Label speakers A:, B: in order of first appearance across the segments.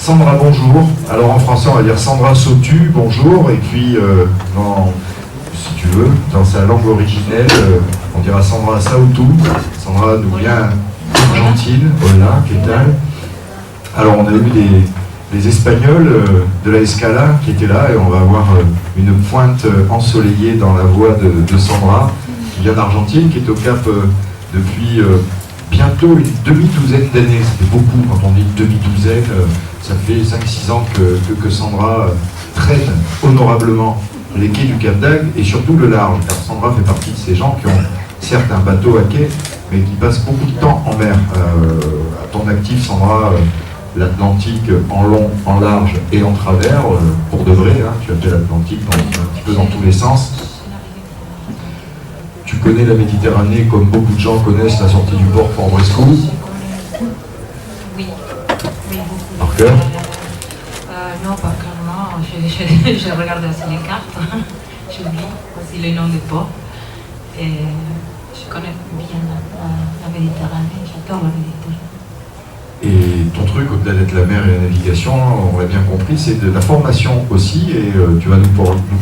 A: Sandra, bonjour. Alors en français, on va dire Sandra Sautu, bonjour. Et puis, si tu veux, dans sa langue originelle, on dira Sandra Sautu. Sandra nous vient d'Argentine. Hola, ¿qué tal? Alors on a eu les Espagnols de la Escala qui étaient là et on va avoir une pointe ensoleillée dans la voix de Sandra qui vient d'Argentine, qui est au Cap depuis bientôt une demi-douzaine d'années. C'était beaucoup quand on dit une demi-douzaine. Ça fait 5-6 ans que Sandra traîne honorablement les quais du Cap d'Agde et surtout le large, car Sandra fait partie de ces gens qui ont certes un bateau à quai, mais qui passent beaucoup de temps en mer. À ton actif, Sandra, l'Atlantique en long, en large et en travers, pour de vrai, hein, tu as fait l'Atlantique un petit peu dans tous les sens. Tu connais la Méditerranée comme beaucoup de gens connaissent la sortie du port Fort-Brescou.
B: Oui, beaucoup.
A: Par cœur
B: non, par cœur, non. Je regarde aussi les cartes. J'oublie aussi les noms des ports. Et je connais bien la Méditerranée. J'adore la Méditerranée.
A: Et ton truc, au-delà d'être la mer et la navigation, on l'a bien compris, c'est de la formation aussi, et tu vas nous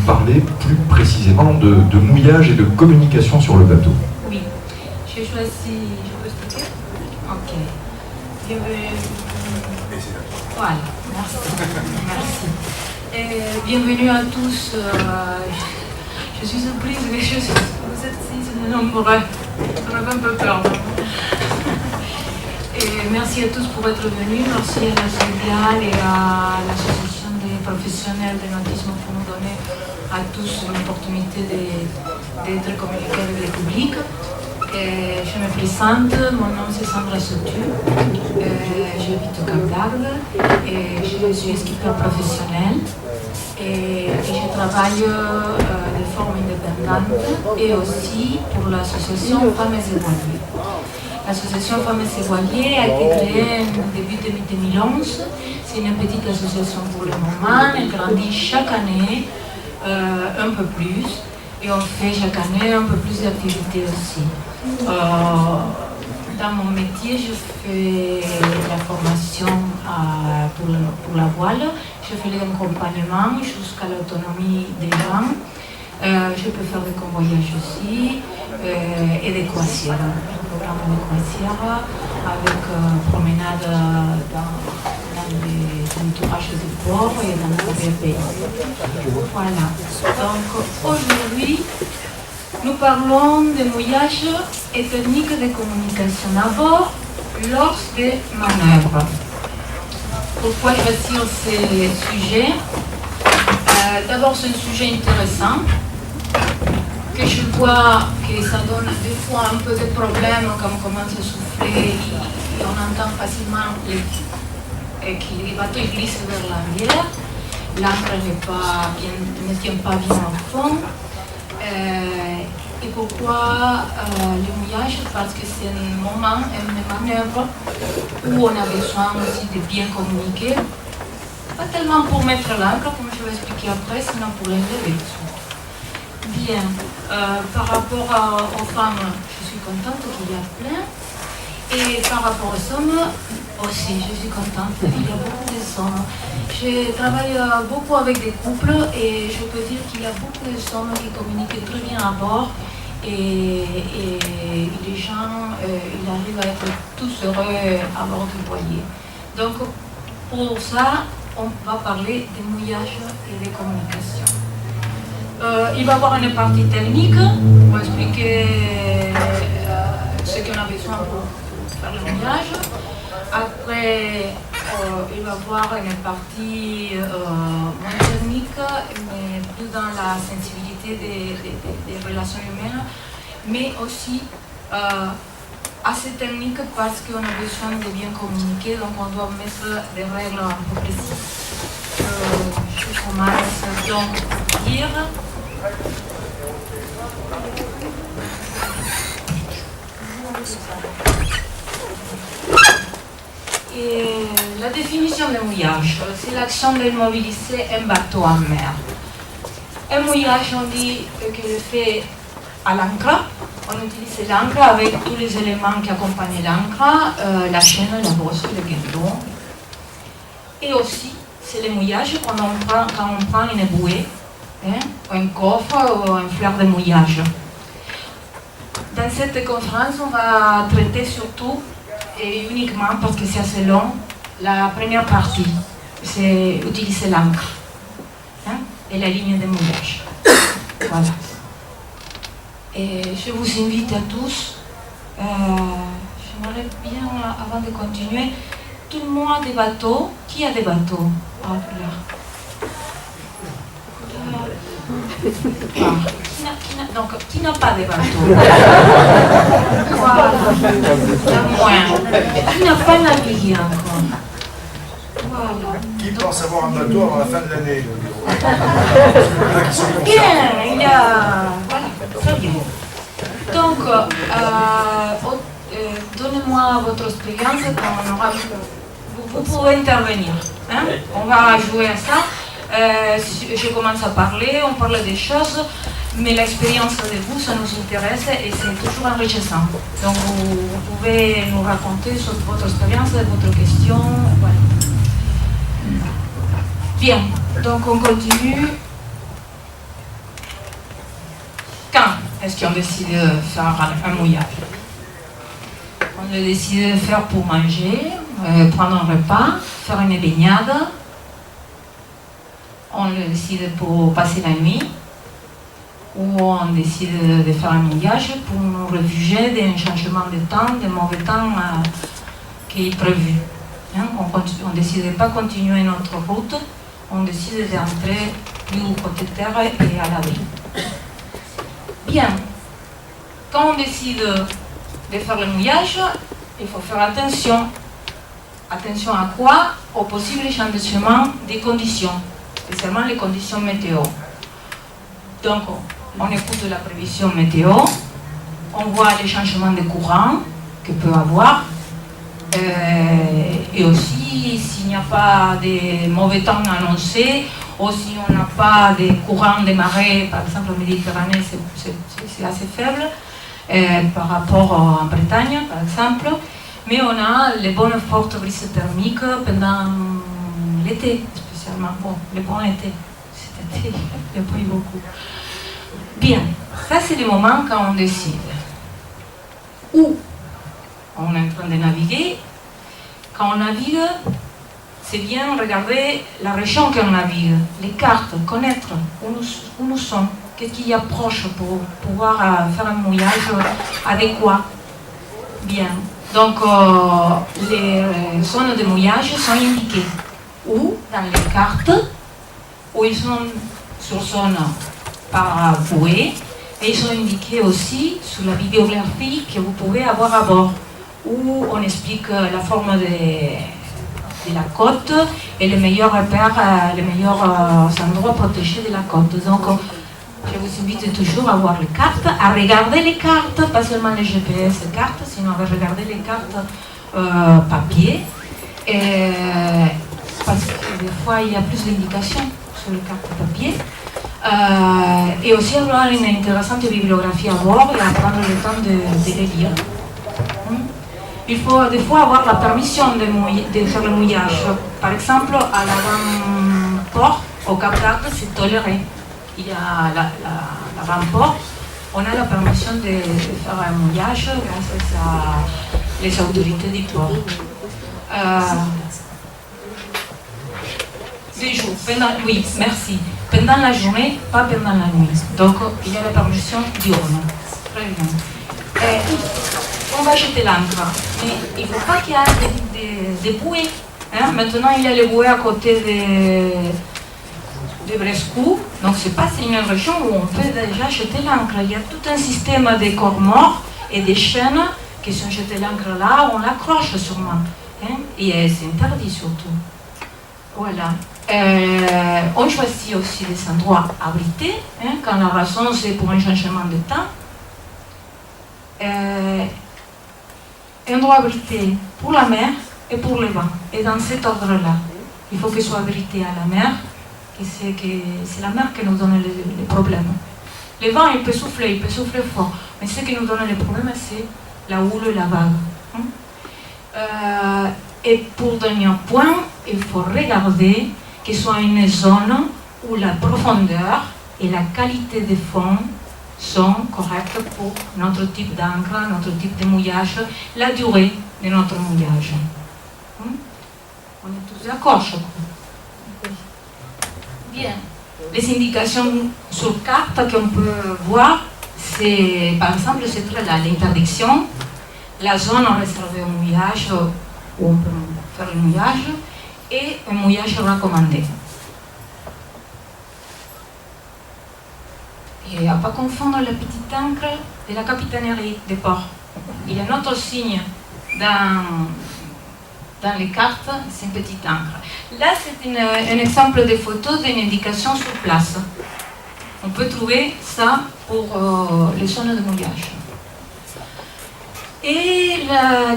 A: parler plus précisément de mouillage et de communication sur le bateau.
B: Oui, j'ai choisi... Je peux expliquer? Ok. Voilà, merci. Et bienvenue à tous. Je suis surprise que vous êtes si nombreux. Ça m'a fait un peu peur. Et merci à tous pour être venus, merci à la CEDIAL et à l'association des professionnels de nautisme pour nous donner à tous l'opportunité d'être communiqués avec le public. Et je me présente, mon nom c'est Sandra Sautu, j'habite au Cap d'Agde et je suis skipper professionnel et je travaille de forme indépendante et aussi pour l'association Femmes et Voiliers. L'association Femmes et Voiliers a été créée au début de 2011. C'est une petite association pour le moment. Elle grandit chaque année un peu plus. Et on fait chaque année un peu plus d'activités aussi. Dans mon métier, je fais la formation pour la voile. Je fais l'accompagnement jusqu'à l'autonomie des gens. Je peux faire des convoyages aussi et des croisières. Un programme de croisière avec promenade dans les entourages du port et dans le pays. Voilà. Donc aujourd'hui, nous parlons de mouillage et techniques de communication à bord lors des manœuvres. Pourquoi choisir ces sujets? D'abord, c'est un sujet intéressant, que je vois que ça donne des fois un peu de problèmes quand on commence à souffler et on entend facilement que les bateaux glissent vers l'arrière, l'ancre ne tient pas bien au fond. Et pourquoi le mouillage? Parce que c'est un moment, une manœuvre où on a besoin aussi de bien communiquer. Pas tellement pour mettre l'ancre, comme je vais expliquer après, sinon pour l'élever. Bien, par rapport aux femmes, je suis contente qu'il y a plein. Et par rapport aux hommes, aussi, je suis contente qu'il y a beaucoup d'hommes. Je travaille beaucoup avec des couples et je peux dire qu'il y a beaucoup d'hommes qui communiquent très bien à bord. Et les gens, ils arrivent à être tous heureux à bord du voilier. Donc, pour ça, on va parler des mouillages et des communications. Il va y avoir une partie technique pour expliquer ce qu'on a besoin pour faire le mouillage. Après, il va y avoir une partie moins technique, mais plus dans la sensibilité des relations humaines, mais aussi assez technique parce qu'on a besoin de bien communiquer, donc on doit mettre des règles un peu précises. Je commence donc par dire. Et la définition de mouillage, c'est l'action d'immobiliser un bateau en mer. Un mouillage, on dit que le fait à l'ancre. On utilise l'ancre avec tous les éléments qui accompagnent l'ancre, la chaîne, la brosse, le guidon. Et aussi, c'est le mouillage quand on prend une bouée, un coffre ou un fleur de mouillage. Dans cette conférence, on va traiter surtout, et uniquement parce que c'est assez long, la première partie, c'est utiliser l'encre et la ligne de mouillage. Voilà. Et je vous invite à tous, j'aimerais bien, avant de continuer, tout le monde a des bateaux. Qui a des bateaux? Donc, qui n'a pas de bateau? Voilà. Qui n'a pas navigué encore? Voilà.
A: Qui pense avoir un bateau avant la fin de l'année?
B: Bien, il y a... Voilà, très bien. Donc, donnez-moi votre expérience quand on aura... Vous pouvez intervenir. On va jouer à ça. Je commence à parler, on parle des choses, mais l'expérience de vous, ça nous intéresse et c'est toujours enrichissant. Donc vous pouvez nous raconter sur votre expérience, votre question. Voilà. Bien, donc on continue. Quand est-ce qu'on décide de faire un mouillage? On le décide de faire pour manger, prendre un repas, faire une baignade. On le décide pour passer la nuit, ou on décide de faire un mouillage pour nous réfugier d'un changement de temps, de mauvais temps qui est prévu. On décide de ne pas continuer notre route, on décide d'entrer du côté terre et à l'abri. Bien, quand on décide de faire le mouillage, il faut faire attention. Attention à quoi? Au possible changement des conditions, spécialement les conditions météo. Donc, on écoute la prévision météo, on voit les changements de courant qu'il peut avoir, et aussi s'il n'y a pas de mauvais temps annoncés, ou si on n'a pas de courant de marée, par exemple en Méditerranée, c'est assez faible, par rapport en Bretagne, par exemple, mais on a les bonnes fortes brises thermiques pendant l'été, spécialement. Bon, le bon été, cet été, il n'y a pas eu beaucoup. Bien, ça c'est le moment quand on décide. Où on est en train de naviguer. Quand on navigue, c'est bien regarder la région qu'on navigue, les cartes, connaître où nous sommes, qu'est-ce qu'il y a proche pour pouvoir faire un mouillage adéquat. Bien, donc les zones de mouillage sont indiquées ou dans les cartes, où ils sont sur zone par bouée, et ils sont indiqués aussi sur la bibliographie que vous pouvez avoir à bord, où on explique la forme de la côte et les meilleurs repères, les meilleurs endroits protégés de la côte. Donc, je vous invite toujours à voir les cartes, à regarder les cartes, pas seulement les GPS cartes, sinon à regarder les cartes papier, parce que des fois il y a plus d'indications sur les cartes papier. Et aussi avoir une intéressante bibliographie à bord et à prendre le temps de les lire. Il faut des fois avoir la permission de faire le mouillage. Par exemple, à l'avant-port, au Cap d'Agde, c'est toléré. Il y a l'avant-port, on a la permission de faire un mouillage grâce à les autorités du port. Des jours, oui, merci. Pendant la journée, pas pendant la nuit. Donc, il y a la permission diurne. Très bien. On va jeter l'ancre, mais il ne faut pas qu'il y ait des bouées. Maintenant, il y a les bouées à côté de Brescou, donc c'est pas une région où on peut déjà jeter l'ancre. Il y a tout un système de corps morts et des chaînes qui sont jetées l'ancre là, on l'accroche sûrement. Et c'est interdit surtout. Voilà. On choisit aussi des endroits abrités, quand la raison c'est pour un changement de temps. Un endroit abrité pour la mer et pour le vent. Et dans cet ordre-là, il faut qu'il soit abrité à la mer, et c'est la mer qui nous donne les problèmes. Le vent, il peut souffler fort, mais ce qui nous donne les problèmes, c'est la houle et la vague. Et pour dernier point, il faut regarder que ce soit une zone où la profondeur et la qualité des fonds sont correctes pour notre type d'encre, notre type de mouillage, la durée de notre mouillage. On est tous d'accord, je crois. Bien. Les indications sur carte qu'on peut voir, c'est par exemple c'est là l'interdiction, la zone réservée au mouillage où on peut faire le mouillage et un mouillage recommandé. Et à ne pas confondre la petite encre de la capitainerie des ports. Il y a un autre signe dans les cartes, c'est une petite encre. Là, c'est un exemple de photo d'une indication sur place. On peut trouver ça pour les zones de mouillage. Et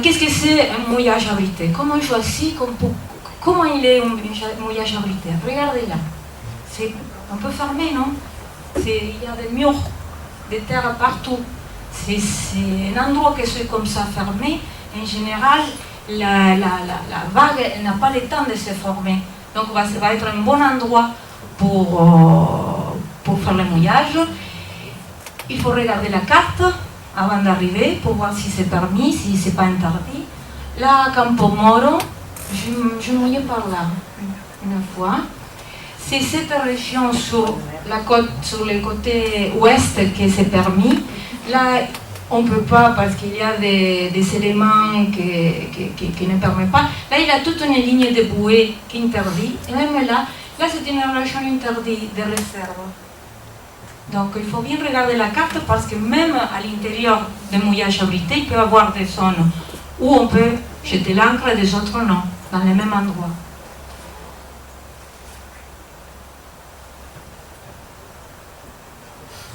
B: qu'est-ce que c'est un mouillage abrité? Comment on choisit, comment il est un mouillage abrité? Regardez là. C'est un peu fermé, non? Il y a des murs de terre partout. C'est un endroit qui est comme ça fermé. En général, la vague n'a pas le temps de se former. Donc ça va être un bon endroit pour faire le mouillage. Il faut regarder la carte avant d'arriver pour voir si c'est permis, si c'est pas interdit. Là, à Campomoro, je mouillais par là une fois. C'est cette région sur la côte, sur le côté ouest que c'est permis. Là, on ne peut pas parce qu'il y a des éléments qui ne permettent pas. Là, il y a toute une ligne de bouée qui interdit. Et même là c'est une région interdite de réserve. Donc, il faut bien regarder la carte parce que même à l'intérieur des mouillages abrités, il peut y avoir des zones où on peut jeter l'ancre et des autres non, dans le même endroit.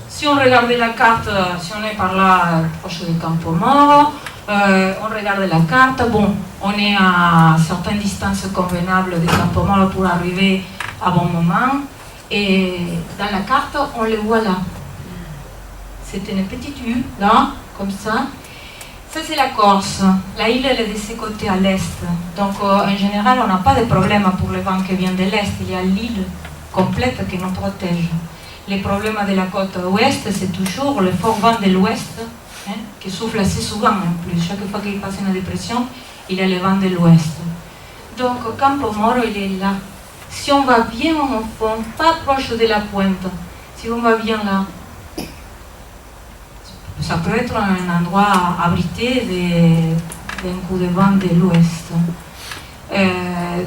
B: Si on regarde la carte, si on est par là, proche de Campomoro, on regarde la carte, bon, on est à certaines distances convenables de Campomoro pour arriver à bon moment. Et dans la carte, on le voit là. C'est une petite U, là, comme ça. Ça, c'est la Corse. La île, elle est de ce côté à l'est. Donc, en général, on n'a pas de problème pour le vent qui vient de l'est. Il y a l'île complète qui nous protège. Le problème de la côte ouest, c'est toujours le fort vent de l'ouest, qui souffle assez souvent en plus. Chaque fois qu'il passe une dépression, il y a le vent de l'ouest. Donc, Campomoro, il est là. Si on va bien au fond, pas proche de la pointe, si on va bien là, ça peut être un endroit abrité d'un coup de vent de l'ouest.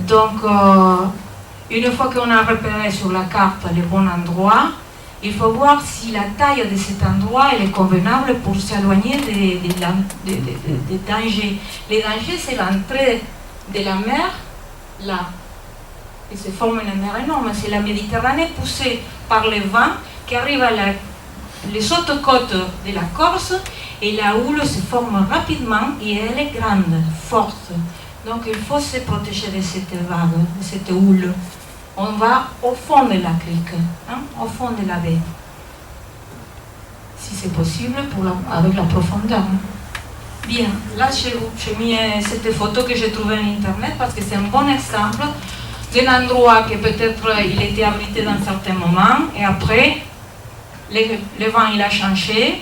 B: Donc, une fois qu'on a repéré sur la carte le bon endroit, il faut voir si la taille de cet endroit est convenable pour s'éloigner des dangers. Les dangers, c'est l'entrée de la mer, là. Il se forme une mer énorme, c'est la Méditerranée poussée par le vent qui arrive à les autres côtes de la Corse et la houle se forme rapidement et elle est grande, forte. Donc il faut se protéger de cette vague, de cette houle. On va au fond de la crique, au fond de la baie, si c'est possible avec la profondeur. Bien, là j'ai mis cette photo que j'ai trouvée sur internet parce que c'est un bon exemple d'un endroit que peut-être il était abrité dans certains moments et après le vent il a changé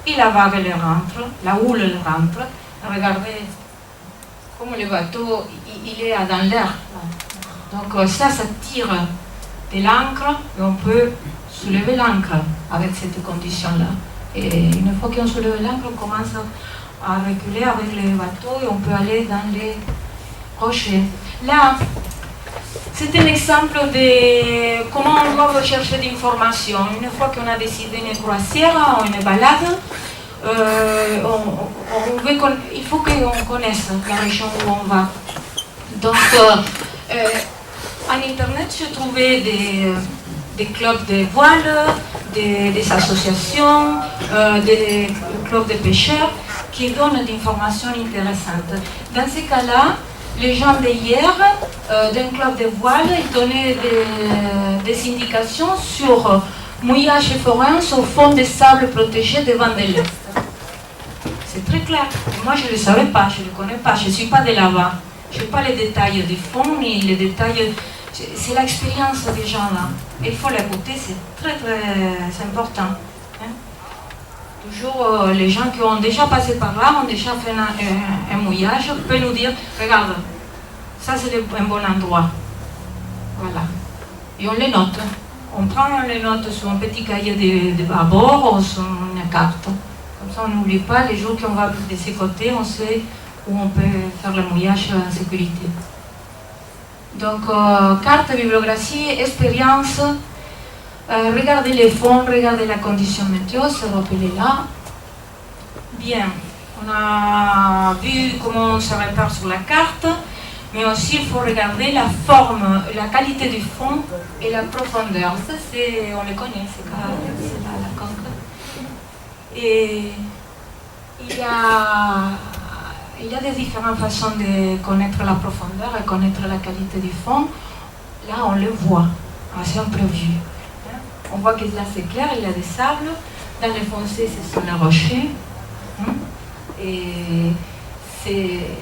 B: et la vague elle rentre, la houle elle rentre. Regardez comme le bateau il est dans l'air. Donc ça tire de l'ancre et on peut soulever l'ancre avec cette condition-là. Et une fois qu'on soulève l'ancre, on commence à reculer avec le bateau et on peut aller dans les rochers. Là, c'est un exemple de comment on va rechercher d'informations. Une fois qu'on a décidé une croisière ou une balade, il faut qu'on connaisse la région où on va. Donc, en internet, j'ai trouvé des clubs de voile, des associations, des clubs de pêcheurs qui donnent des informations intéressantes. Dans ces cas-là, les gens d'hier, d'un club de voile, ils donnaient des indications sur mouillage forain au fond des sables protégés des vents de l'Est. C'est très clair. Moi, je ne le savais pas, je ne le connais pas, je ne suis pas de là-bas. Je n'ai pas les détails du fond, ni les détails... C'est l'expérience des gens là. Il faut l'écouter, c'est très important. Hein? Toujours, les gens qui ont déjà passé par là, ont déjà fait un mouillage, peuvent nous dire, regarde, ça c'est un bon endroit. Voilà. Et on les note. On prend les notes sur un petit cahier de bord ou sur une carte. Comme ça, on n'oublie pas, les jours qu'on va de ces côtés, on sait où on peut faire le mouillage en sécurité. Donc, carte, bibliographie, expérience, regardez les fonds, regardez la condition météo, se repérer là. Bien, on a vu comment on se répare sur la carte, mais aussi il faut regarder la forme, la qualité du fond et la profondeur. Ça, on les connaît, c'est la conque. Et il y a des différentes façons de connaître la profondeur et connaître la qualité du fond. Là, on le voit, assez imprévu. On voit que là, c'est clair, il y a des sables. Dans les foncés, ce sont les rochers. Et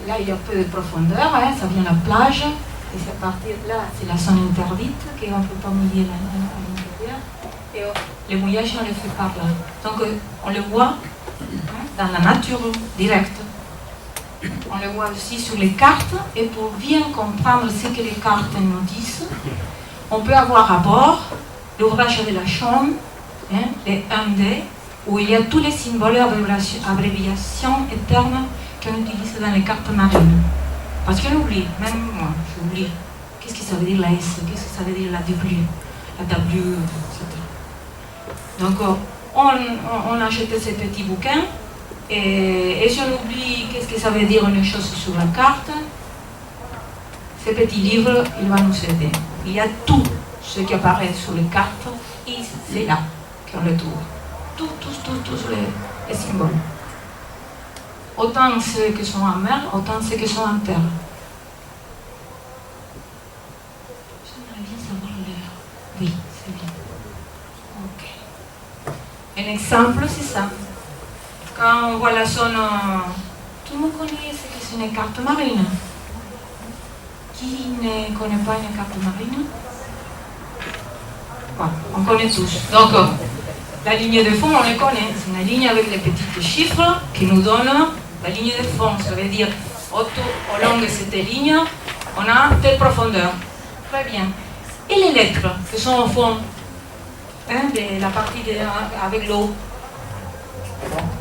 B: là, il y a peu de profondeur, ça vient de la plage. Et c'est à partir de là, c'est la zone interdite, qu'on ne peut pas mouiller à l'intérieur. Et le mouillage, on le fait par là. Donc, on le voit dans la nature directe. On le voit aussi sur les cartes, et pour bien comprendre ce que les cartes nous disent, on peut avoir à bord l'ouvrage de la chambre, les 1D, où il y a tous les symboles et abréviations et termes qu'on utilise dans les cartes marines. Parce qu'on oublie, même moi, j'oublie. Qu'est-ce que ça veut dire la S, qu'est-ce que ça veut dire la W, etc. Donc, on a acheté ces petits bouquins. Et si on oublie qu'est-ce que ça veut dire une chose sur la carte, ce petit livre, il va nous aider. Il y a tout ce qui apparaît sur les cartes, et c'est là qu'on le trouve. Tous les symboles. Autant ceux qui sont en mer, autant ceux qui sont en terre. J'aimerais bien savoir l'heure. Oui, c'est bien. Ok. Un exemple, c'est ça. Quand on voit la zone, tout le monde connaît ce que c'est une carte marine. Qui ne connaît pas une carte marine? Bon, on connaît tous. Donc, la ligne de fond, on le connaît. C'est une ligne avec les petits chiffres qui nous donnent la ligne de fond. Ça veut dire, au long de cette ligne, on a telle profondeur. Très bien. Et les lettres qui sont au fond, de la partie avec l'eau.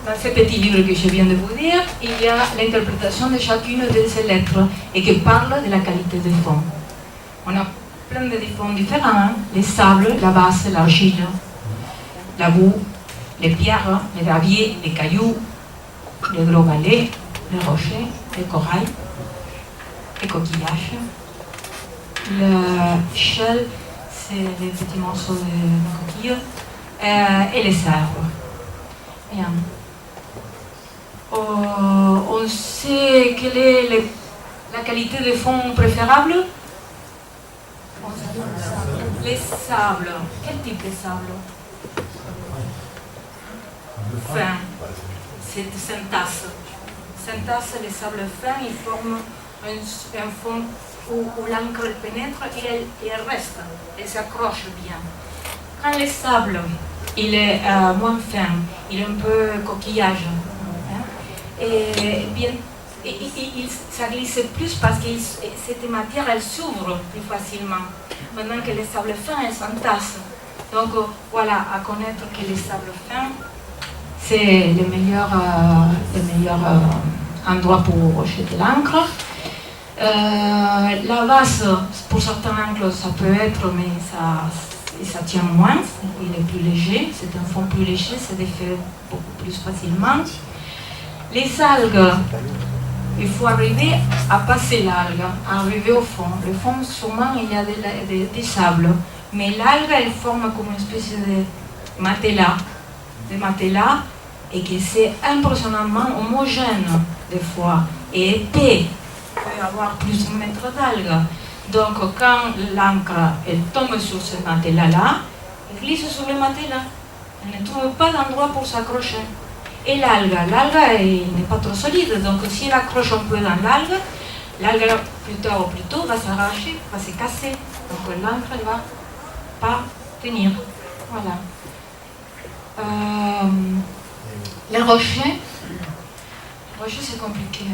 B: Dans ce petit livre que je viens de vous dire, il y a l'interprétation de chacune de ces lettres et qui parle de la qualité des fonds. On a plein de fonds différents, les sables, la base, l'argile, la boue, les pierres, les graviers, les cailloux, les gros galets, les rochers, les corails, les coquillages. Le shell, c'est les petits morceaux de coquilles, et les arbres. Bien. On sait quelle est la qualité de fond préférable? Les sables. Quel type de sable? Fin. C'est syntaxe. Syntaxe, les sables fins, ils forment un fond où l'encre pénètre et elle reste. Elle s'accroche bien. Quand le sable il est moins fin, il est un peu coquillage. Et bien, ça glisse plus parce que cette matière, elle s'ouvre plus facilement. Maintenant que les sables fins, elles s'entassent. Donc voilà, à connaître que les sables fins, c'est le meilleur endroit pour jeter l'encre. La base, pour certains encres, ça peut être, mais ça tient moins, il est plus léger, c'est un fond plus léger, ça défait beaucoup plus facilement. Les algues, il faut arriver à passer l'algue, à arriver au fond. Le fond, sûrement, il y a des sables, mais l'algue, elle forme comme une espèce de matelas, et que c'est impressionnamment homogène, des fois, et épais. Il peut y avoir plus de mètres d'algues. Donc, quand l'encre tombe sur ce matelas-là, elle glisse sur le matelas. Elle ne trouve pas d'endroit pour s'accrocher. Et l'algue n'est pas trop solide, donc si elle accroche un peu dans l'algue, l'algue plus tard ou plus tôt va s'arracher, va se casser. Donc l'encre ne va pas tenir. Voilà. Les rochers, c'est compliqué.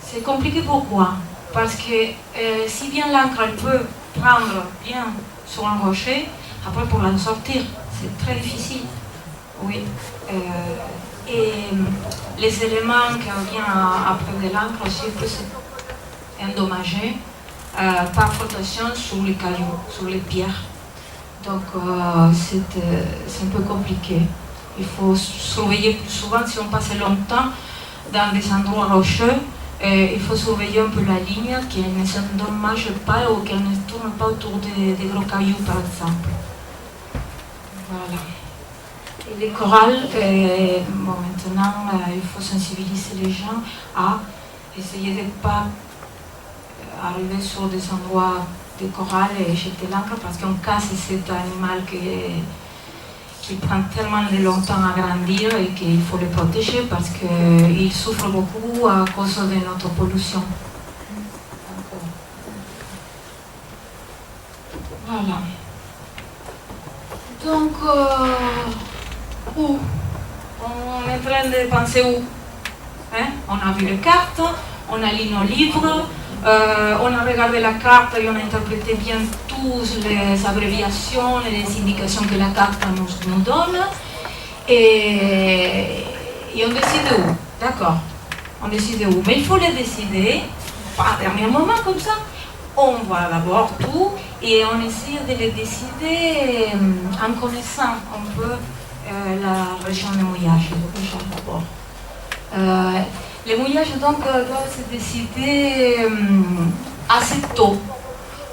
B: C'est compliqué pourquoi? Parce que si bien l'encre peut prendre bien sur un rocher, après pour la sortir, c'est très difficile. Oui. Et les éléments qui viennent après de l'encre aussi peuvent être endommagés par frottation sur les cailloux, sur les pierres. Donc c'est un peu compliqué. Il faut surveiller plus souvent si on passe longtemps dans des endroits rocheux. Il faut surveiller un peu la ligne, qu'elle ne s'endommage pas ou qu'elle ne tourne pas autour des gros cailloux, par exemple. Voilà. Et les corals, maintenant, il faut sensibiliser les gens à essayer de ne pas arriver sur des endroits de corail et jeter l'encre parce qu'on casse cet animal qui prend tellement de longtemps à grandir et qu'il faut le protéger parce qu'il souffre beaucoup à cause de notre pollution. Voilà. Donc, où? On est en train de penser où? Hein? On a vu les cartes, on a lu nos livres, on a regardé la carte et on a interprété bien toutes les abréviations et les indications que la carte nous donne. Et on décide où? D'accord, on décide où? Mais il faut les décider, pas à dernier moment comme ça. On voit d'abord tout et on essaie de les décider en connaissant un peu la région de mouillage déjà d'abord. Les mouillages donc doivent se décider assez tôt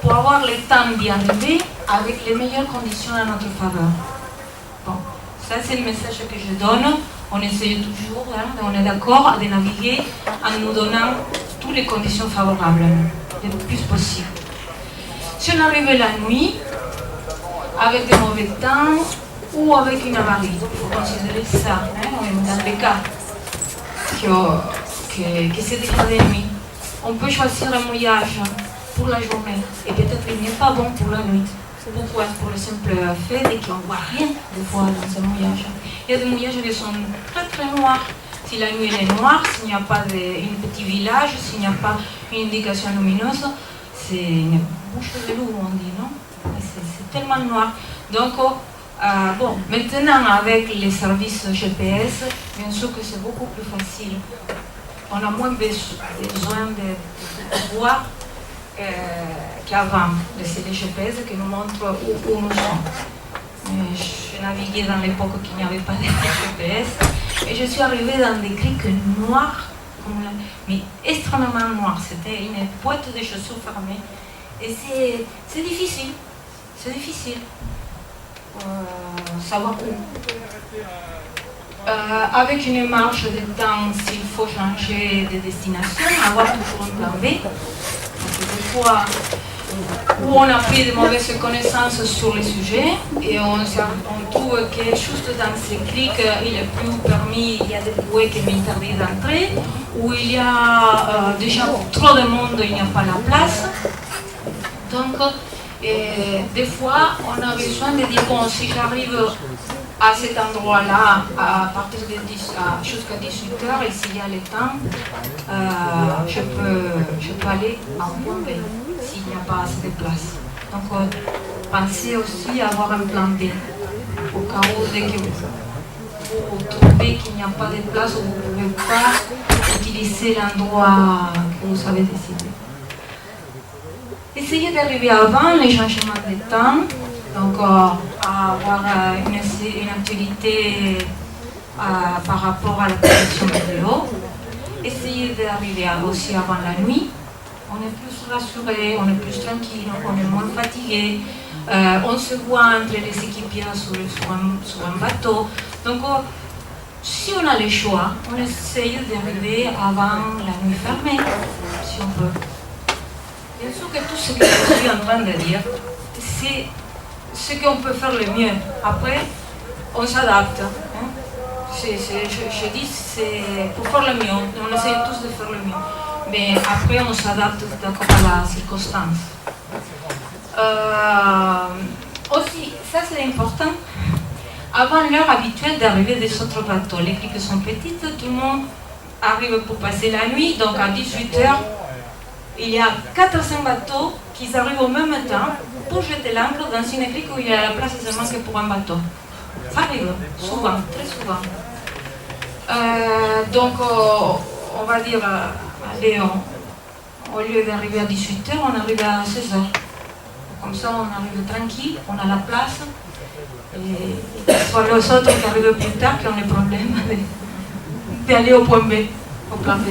B: pour avoir le temps d'y arriver avec les meilleures conditions à notre faveur. Bon, ça c'est le message que je donne. On essaye toujours, hein, on est d'accord, de naviguer en nous donnant toutes les conditions favorables, le plus possible. Si on arrive la nuit, avec des mauvais temps ou avec une avarie, il faut considérer ça, hein, dans les cas que c'est déjà de nuit. On peut choisir un mouillage pour la journée et peut-être qu'il n'est pas bon pour la nuit. Pourquoi? Pour le simple fait qu'on ne voit rien des fois dans un mouillage. Il y a des mouillages qui sont très très noirs. Si la nuit elle est noire, s'il n'y a pas un petit village, s'il n'y a pas une indication lumineuse, c'est une bouche de loup, on dit, non? C'est tellement noir. Donc, bon, maintenant avec les services GPS, bien sûr que c'est beaucoup plus facile. On a moins besoin de voir qu'avant. C'est les GPS qui nous montrent où nous sommes. Je naviguais dans l'époque qu'il n'y avait pas de GPS et je suis arrivée dans des criques noires, mais extrêmement noires. C'était une boîte de chaussures fermée. Et c'est difficile. C'est difficile. Savoir où. Avec une marge de temps, s'il faut changer de destination, avoir toujours un plan B. Parce que des fois, où on a pris de mauvaises connaissances sur le sujet et on trouve que juste dans ces clics, il n'est plus permis, il y a des bouées qui m'interdisent d'entrer, où il y a déjà trop de monde, il n'y a pas la place. Donc, des fois, on a besoin de dire, bon, si j'arrive à cet endroit-là, à partir de jusqu'à 18h, et s'il y a le temps, je peux aller à un point B, s'il n'y a pas assez de place. Donc, pensez aussi à avoir un plan B, au cas où, dès que vous trouvez qu'il n'y a pas de place, vous ne pouvez pas utiliser l'endroit que vous avez décidé. Essayez d'arriver avant les changements de temps, donc à avoir une activité par rapport à la protection météo. Essayez d'arriver aussi avant la nuit. On est plus rassuré, on est plus tranquille, on est moins fatigué. On se voit entre les équipiers sur un bateau. Donc si on a le choix, on essaye d'arriver avant la nuit fermée, si on peut. Bien sûr que tout ce que je suis en train de dire, c'est ce qu'on peut faire le mieux. Après, on s'adapte. Hein. Je dis c'est pour faire le mieux. On essaie tous de faire le mieux. Mais après, on s'adapte d'accord à la circonstance. Aussi, ça c'est important. Avant l'heure habituelle d'arrivée des autres bateaux, les criques sont petites, tout le monde arrive pour passer la nuit, donc à 18h, il y a 4 ou 5 bateaux qui arrivent au même temps pour jeter l'ancre dans une crique où il y a la place seulement que pour un bateau. Ça arrive, souvent, très souvent. Donc, on va dire, allez, au lieu d'arriver à 18h, on arrive à 16h. Comme ça, on arrive tranquille, on a la place. Et soit les autres qui arrivent plus tard qui ont les problèmes d'aller au point B, au plan B.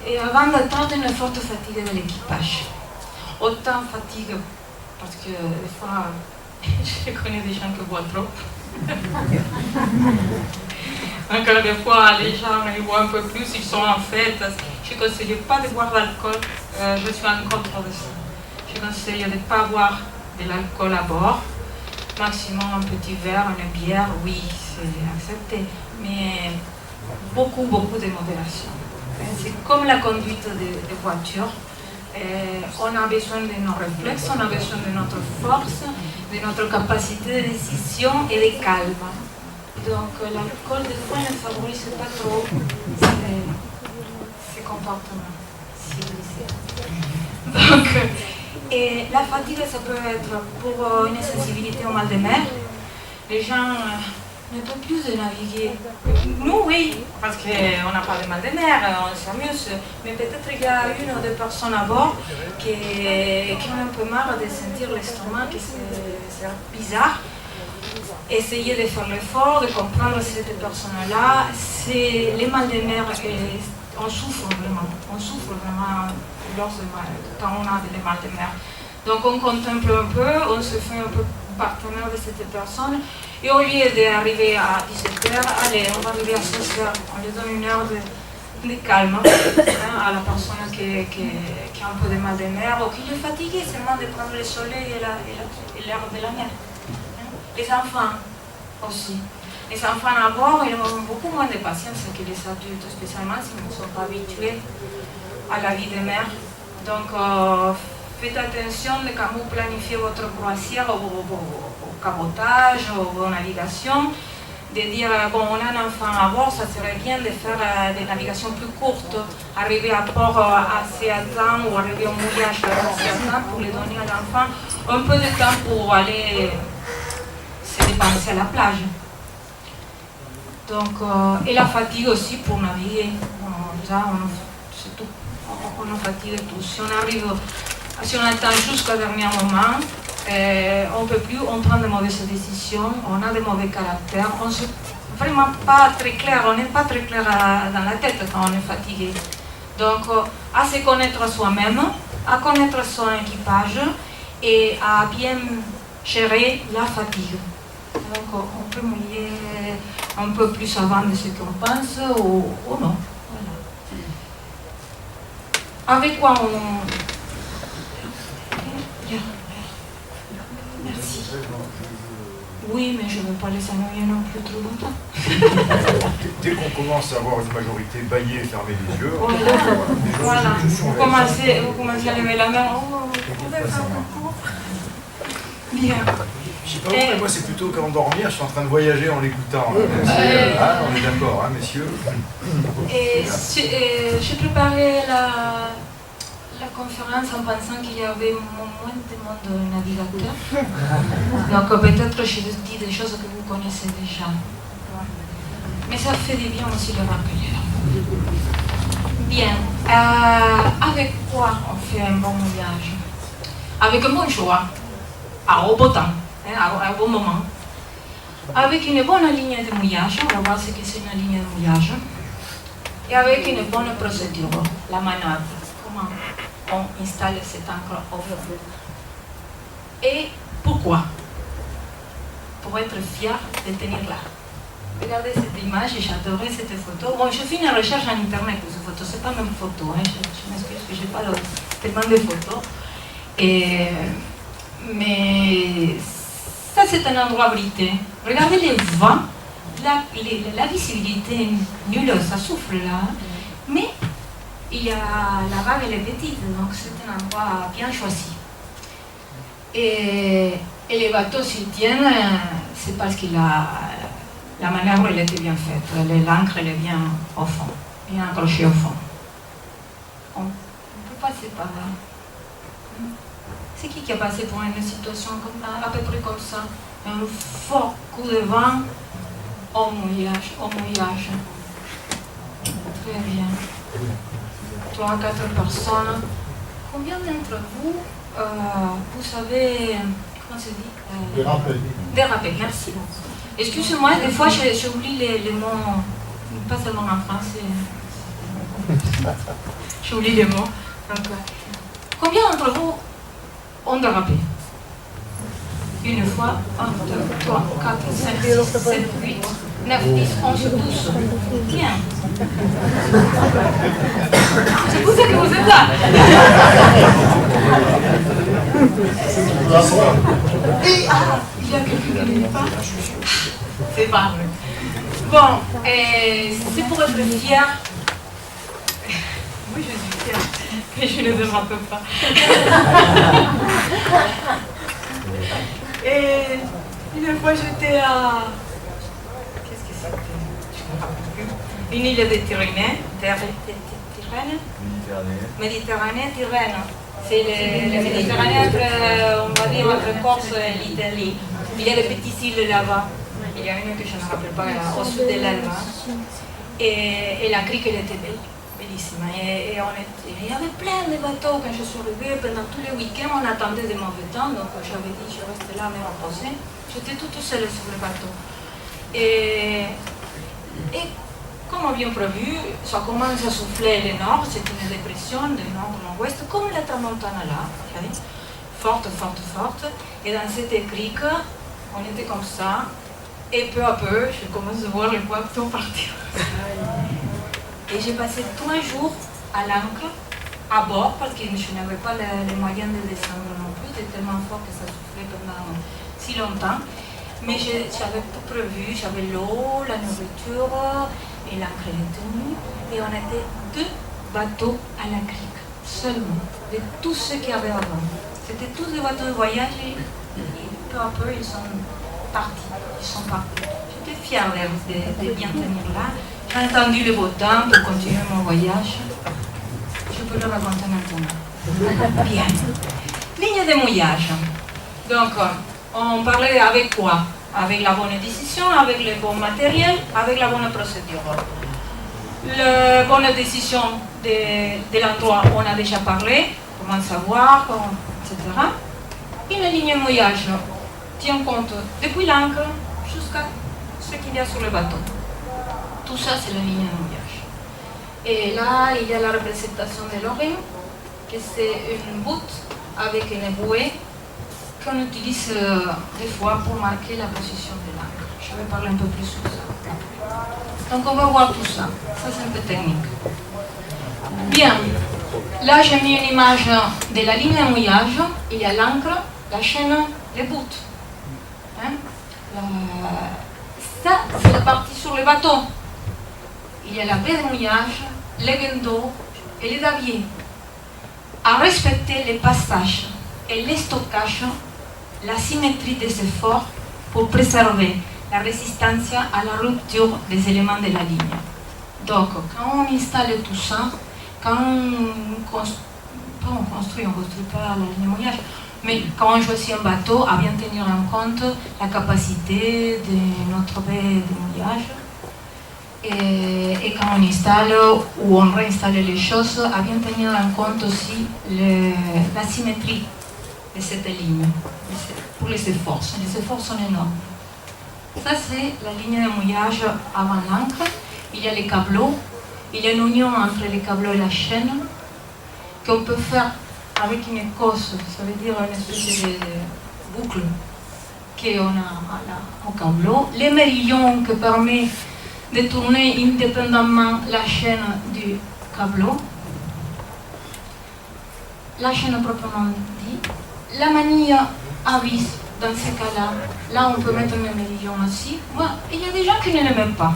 B: Et avant d'attendre une forte fatigue de l'équipage. Autant fatigue, parce que des fois, je connais des gens qui boivent trop. Encore des fois, les gens ils boivent un peu plus, ils sont en fête. Je ne conseille pas de boire d'alcool, je suis en contre de ça. Je conseille de ne pas boire de l'alcool à bord. Maximum un petit verre, une bière, oui, c'est accepté. Mais beaucoup de modération. C'est comme la conduite de voiture. On a besoin de nos réflexes, on a besoin de notre force, de notre capacité de décision et de calme. Donc l'alcool, des fois, ne favorise pas trop ces comportements civilisés. Donc, et la fatigue, ça peut être pour une sensibilité au mal de mer. Les gens ne peuvent plus de naviguer. Nous, oui, parce qu'on n'a pas de mal de mer, on s'amuse. Mais peut-être qu'il y a une ou deux personnes à bord qui ont un peu marre de sentir l'estomac, que c'est bizarre. Essayer de faire l'effort, de comprendre cette personne-là. C'est les mal de mer, on souffre vraiment. On souffre vraiment quand on a des mal de mer. Donc on contemple un peu, on se fait un peu partenaire de cette personne. Et au lieu d'arriver à 17h, allez, on va arriver à 16h. On lui donne une heure de calme à la personne qui a un peu de mal de mer ou qui est fatiguée seulement de prendre le soleil et l'air de la mer. Les enfants aussi. Les enfants à bord, ils ont beaucoup moins de patience que les adultes, spécialement s'ils ne sont pas habitués à la vie de mer. Donc, faites attention quand vous planifiez votre croisière au cabotage, aux navigations, de dire, bon, on a un enfant à bord, ça serait bien de faire des navigations plus courtes, arriver à port assez à temps ou arriver au mouillage assez à temps pour les donner à l'enfant un peu de temps pour aller se dépenser à la plage. Donc, et la fatigue aussi pour naviguer. C'est tout. On nous fatigue tous. Si on attend jusqu'au dernier moment, on ne peut plus, on prend de mauvaises décisions, on a de mauvais caractères, on n'est vraiment pas très clair, on n'est pas très clair dans la tête quand on est fatigué. Donc, à se connaître soi-même, à connaître son équipage et à bien gérer la fatigue. Donc, on peut mouiller un peu plus avant de ce qu'on pense ou non. Voilà. Avec quoi on... Merci. Oui, mais je ne veux pas les annoyer non plus trop longtemps.
A: Dès qu'on commence à avoir une majorité baillée et fermer les yeux,
B: voilà. Vous commencez à lever la main. Oh, vous pouvez faire un cours. Bien.
A: Je sais pas vous, mais moi c'est plutôt qu'en dormir, je suis en train de voyager en l'écoutant. On est d'accord, hein, messieurs.
B: Et j'ai préparé la conférence en pensant qu'il y avait moins de monde navigateur. Donc peut-être je dis des choses que vous connaissez déjà. Mais ça fait du bien aussi de rappeler. Bien. Avec quoi on fait un bon voyage? Avec un bon choix, au beau temps, à bon moment. Avec une bonne ligne de mouillage, on va voir ce que c'est une ligne de mouillage. Et avec une bonne procédure, la manœuvre. Comment on installe cette encre au feu. Et pourquoi? Pour être fier de tenir là. Regardez cette image, j'adorais cette photo. Bon, je fais une recherche en internet pour cette photo, c'est pas même photo, hein. Je m'excuse que je n'ai pas tellement de photos. Mais ça, c'est un endroit abrité. Regardez les vents la visibilité est nulle, ça souffle là, mais la vague elle est petite, donc c'est un endroit bien choisi. Et les bateaux s'ils tiennent, c'est parce que la manœuvre elle était bien faite, l'ancre elle est bien au fond, bien accrochée au fond. On peut passer par là. C'est qui a passé pour une situation comme à peu près comme ça? Un fort coup de vent au mouillage. Très bien. 3 à 4 personnes. Combien d'entre vous, vous savez, comment se dit Déraper, merci. Excusez-moi, des fois j'oublie les mots, pas seulement en français. J'oublie les mots. Donc, combien d'entre vous ont dérapé? Une fois, 1, 2, 3, 4, 5, 6, 7, 8, 9, 10, 11, 12. Bien. C'est pour ça que vous êtes là. Il y a quelqu'un qui ne dit pas. C'est pas vrai. Bon, c'est pour être fier. Oui, je suis fière, mais je ne dérape pas. Et une fois j'étais à... Qu'est-ce que c'était? Je ne me rappelle plus. Une île de Tyrène. Méditerranée, Tyrène. C'est le Méditerranée entre, on va dire, entre Corse et l'Italie. Il y a des petites îles là-bas. Il y a une que je ne me rappelle pas, au sud de l'Elba. Et la crique, elle était belle. Bellissime. Et il y avait plein de bateaux quand je suis arrivée. Pendant tous les week-ends, on attendait de mauvais temps. Donc j'avais dit, je reste là, me reposer. J'étais toute seule sur le bateau. Et comme bien prévu, ça commence à souffler le nord. C'est une dépression du nord-nord-ouest, comme la tramontana là. Okay? Forte. Et dans cette crique, on était comme ça. Et peu à peu, je commence à voir les bateaux partir. Et j'ai passé 3 jours à l'ancre, à bord, parce que je n'avais pas les moyens de descendre non plus. C'était tellement fort que ça soufflait pendant si longtemps. Mais j'avais tout prévu, j'avais l'eau, la nourriture, et l'ancre est tenue. Et on était 2 bateaux à la crique, seulement, de tous ceux qui avaient avant. C'était tous des bateaux de voyage et peu à peu ils sont partis. J'étais fière de bien tenir là. J'ai entendu le beau temps pour continuer mon voyage. Je peux le raconter maintenant. Bien. Ligne de mouillage. Donc, on parlait avec quoi? Avec la bonne décision, avec le bon matériel, avec la bonne procédure. La bonne décision de l'endroit, on a déjà parlé, comment savoir, etc. Et la ligne de mouillage tient compte depuis l'ancre jusqu'à ce qu'il y a sur le bateau. Tout ça, c'est la ligne de mouillage. Et là, il y a la représentation de l'oreille, que c'est une voûte avec une bouée qu'on utilise des fois pour marquer la position de l'ancre. Je vais parler un peu plus sur ça. Donc, on va voir tout ça. Ça, c'est un peu technique. Bien. Là, j'ai mis une image de la ligne de mouillage. Il y a l'ancre, la chaîne, les voûtes. Hein? Ça, c'est la partie sur le bateau. Il y a la baie de mouillage, les guindeaux et les daviers. À respecter les passages et les stockages, la symétrie des efforts pour préserver la résistance à la rupture des éléments de la ligne. Donc, quand on installe tout ça, quand on construit pas la ligne de mouillage, mais quand on choisit un bateau, à bien tenir en compte la capacité de notre baie de mouillage. Et quand on installe ou on réinstalle les choses, à bien tenir en compte aussi la symétrie de cette ligne pour les efforts. Les efforts sont énormes. Ça, c'est la ligne de mouillage avant l'ancre. Il y a les câbleaux. Il y a une union entre les câbleaux et la chaîne qu'on peut faire avec une écosse, ça veut dire une espèce de boucle qu'on a au câbleau. Les mérillons qui permettent de tourner indépendamment la chaîne du câbleau. La chaîne proprement dit. La manille à vis dans ces cas-là, là on peut mettre un émerillon aussi. Moi, il y a des gens qui ne l'aiment pas.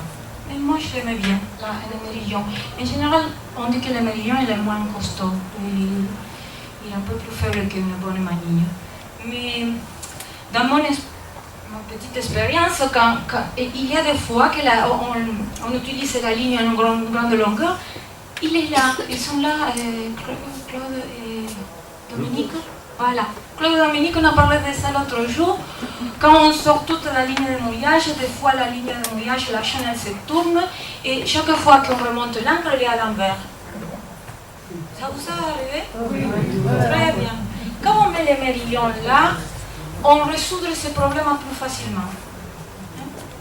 B: Mais moi je l'aimais bien, là, un émerillon. En général, on dit que l'émerillon il est moins costaud. Il est un peu plus faible qu'une bonne manille. Mais dans ma petite expérience, il y a des fois que on utilise la ligne en grande longueur, il est là, ils sont là, Claude et Dominique. Voilà. Claude et Dominique, on a parlé de ça l'autre jour. Quand on sort toute la ligne de mouillage, des fois la ligne de mouillage, la chaîne elle se tourne et chaque fois qu'on remonte l'encre, elle est à l'envers. Ça vous est arrivé? Oui. Très bien. Quand on met les mérillons là, on résout ce problème plus facilement.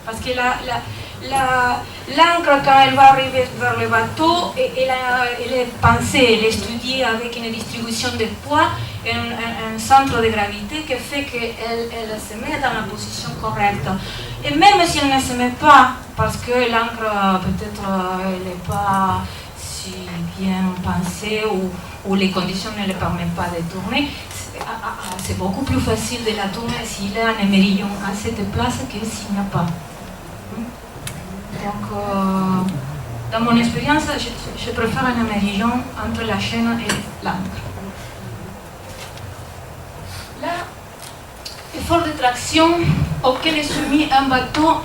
B: Parce que l'encre, quand elle va arriver vers le bateau, elle est pensée, elle est étudiée avec une distribution de poids et un centre de gravité qui fait qu'elle se met dans la position correcte. Et même si elle ne se met pas, parce que l'encre peut-être elle n'est pas si bien pensée ou les conditions ne le permettent pas de tourner, c'est beaucoup plus facile de la tourner s'il y a un émerillon à cette place que s'il n'y a pas. Donc, dans mon expérience, je préfère un émerillon entre la chaîne et l'encre. Là, l'effort de traction auquel est soumis un bateau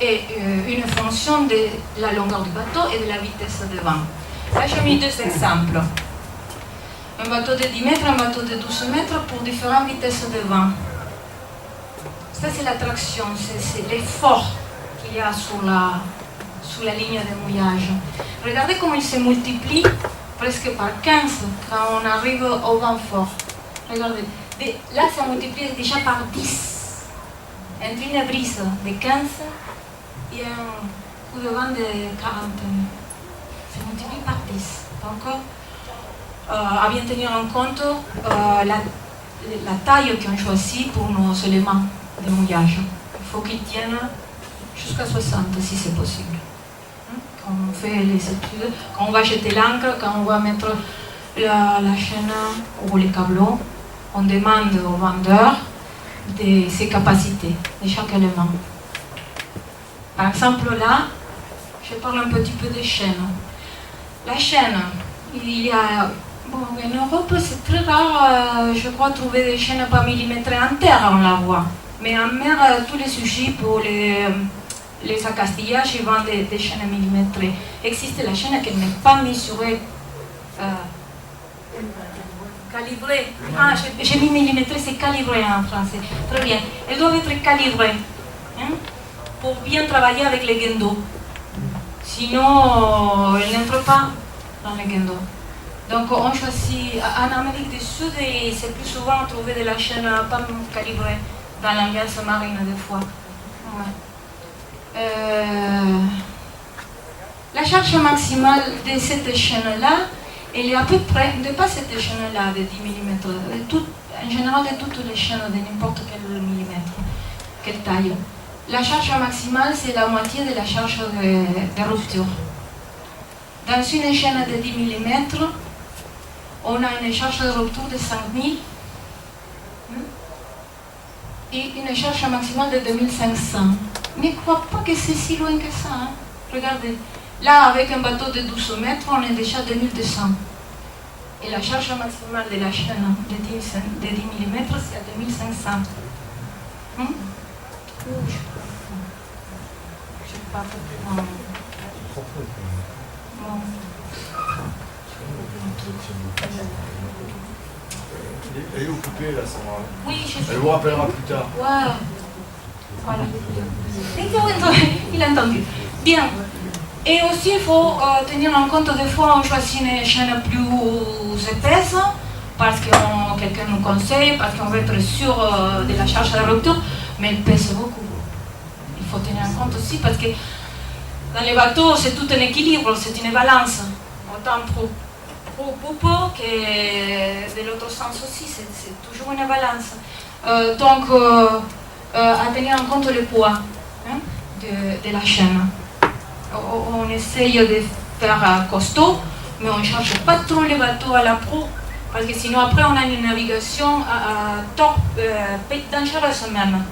B: est une fonction de la longueur du bateau et de la vitesse de vent. Là, j'ai mis deux exemples. Un bateau de 10 mètres, un bateau de 12 mètres pour différentes vitesses de vent. Ça, c'est la traction, c'est l'effort qu'il y a sur la ligne de mouillage. Regardez comment il se multiplie presque par 15 quand on arrive au vent fort. Regardez, là, ça multiplie déjà par 10. Entre une brise de 15 et un coup de vent de 40. Ça multiplie par 10. Donc, à bien tenir en compte la taille qu'on choisit pour nos éléments de mouillage. Il faut qu'ils tiennent jusqu'à 60 si c'est possible. Quand on fait les études, quand on va jeter l'encre, quand on va mettre la chaîne ou les câbleaux, on demande au vendeur de ses capacités de chaque élément. Par exemple là, je parle un petit peu de chaîne. La chaîne, il y a... Bon, en Europe, c'est très rare, je crois, trouver des chaînes pas millimétrées en terre, on la voit. Mais en mer, tous les sujets pour les accastillages, ils vendent des chaînes millimétrées. Existe la chaîne qui n'est pas mesurée, calibrée. Ah, j'ai mis millimétrée, c'est calibré en français. Très bien. Elles doivent être calibrées pour bien travailler avec les guindeaux. Sinon, elles n'entrent pas dans les guindeaux. Donc on choisit, en Amérique du Sud, et c'est plus souvent trouver de la chaîne pas calibrée dans l'ambiance marine des fois. Ouais. La charge maximale de cette chaîne-là, elle est à peu près, de pas cette chaîne-là de 10 mm, en général de toutes les chaînes de n'importe quel millimètre, quelle taille. La charge maximale, c'est la moitié de la charge de rupture. Dans une chaîne de 10 mm, on a une charge de rupture de 5000 et une charge maximale de 2500. Mais ne crois pas que c'est si loin que ça. Hein? Regardez, là avec un bateau de 12 mètres, on est déjà à 2200. Et la charge maximale de la chaîne de 10 mm, c'est à 2500. Je sais pas pourquoi. Bon.
A: Elle est occupée là, Sandra.
B: Oui, je sais.
A: Elle vous rappellera plus tard.
B: Ouais. Voilà. Il a entendu. Bien. Et aussi, il faut tenir en compte, des fois, on choisit une chaîne plus épaisse, parce que quelqu'un nous conseille, parce qu'on veut être sûr de la charge de rupture, mais elle pèse beaucoup. Il faut tenir en compte aussi, parce que dans les bateaux, c'est tout un équilibre, c'est une balance. Autant pour poupo que de l'autre sens aussi, c'est toujours une balance. Donc, à tenir en compte le poids de la chaîne. On essaye de faire costaud, mais on ne charge pas trop les bateaux à la proue Parce que sinon après on a une navigation dangereuse même.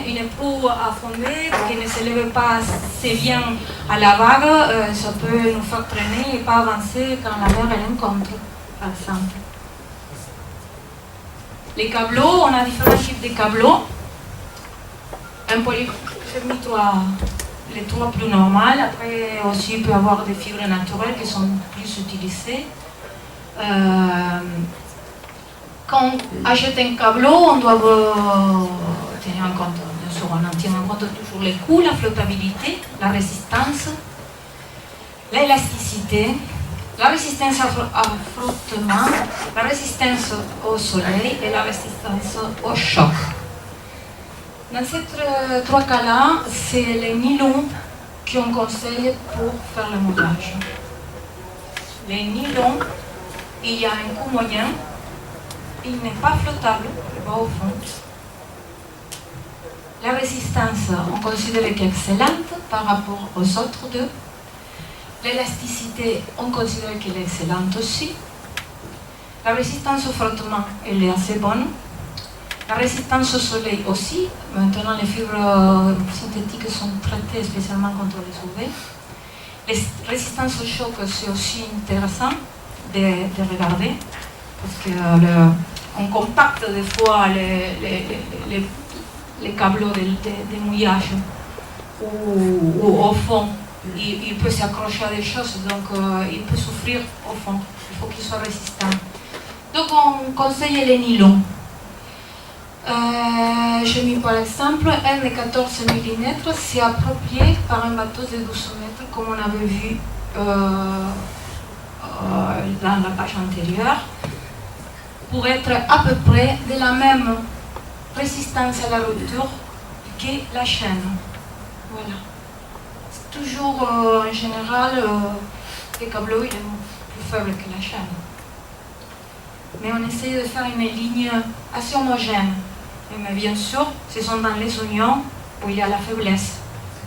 B: Une proue affondée qui ne s'élève pas assez bien à la vague, ça peut nous faire traîner et pas avancer quand la mer elle encontre, par exemple. Les câbleaux, on a différents types de câbleaux. J'ai mis les trois plus normales. Après aussi il peut y avoir des fibres naturelles qui sont plus utilisées. Quand on achète un câbleau, on doit tenir en compte, bien sûr, on en tient en compte toujours les coûts, la flottabilité, la résistance, l'élasticité, la résistance à frottement, la résistance au soleil et la résistance au choc. Dans ces trois cas-là, c'est les nylons qu'on conseille pour faire le moulage. Les nylons, il y a un coût moyen, il n'est pas flottable, il va au fond. La résistance, on considère qu'elle est excellente par rapport aux autres deux. L'élasticité, on considère qu'elle est excellente aussi. La résistance au frottement, elle est assez bonne. La résistance au soleil aussi. Maintenant, les fibres synthétiques sont traitées spécialement contre les UV. La résistance au choc, c'est aussi intéressant de regarder. Parce qu'on compacte des fois les câbleaux de mouillage. Ou au fond, il peut s'accrocher à des choses, donc il peut souffrir au fond. Il faut qu'il soit résistant. Donc on conseille les nylons. J'ai mis par exemple un de 14 mm, c'est approprié par un bateau de 12 mètres, comme on avait vu dans la page antérieure, pour être à peu près de la même résistance à la rupture que la chaîne. Voilà. C'est toujours en général les câbleaux il est plus faible que la chaîne. Mais on essaie de faire une ligne assez homogène. Mais bien sûr, ce sont dans les oignons où il y a la faiblesse.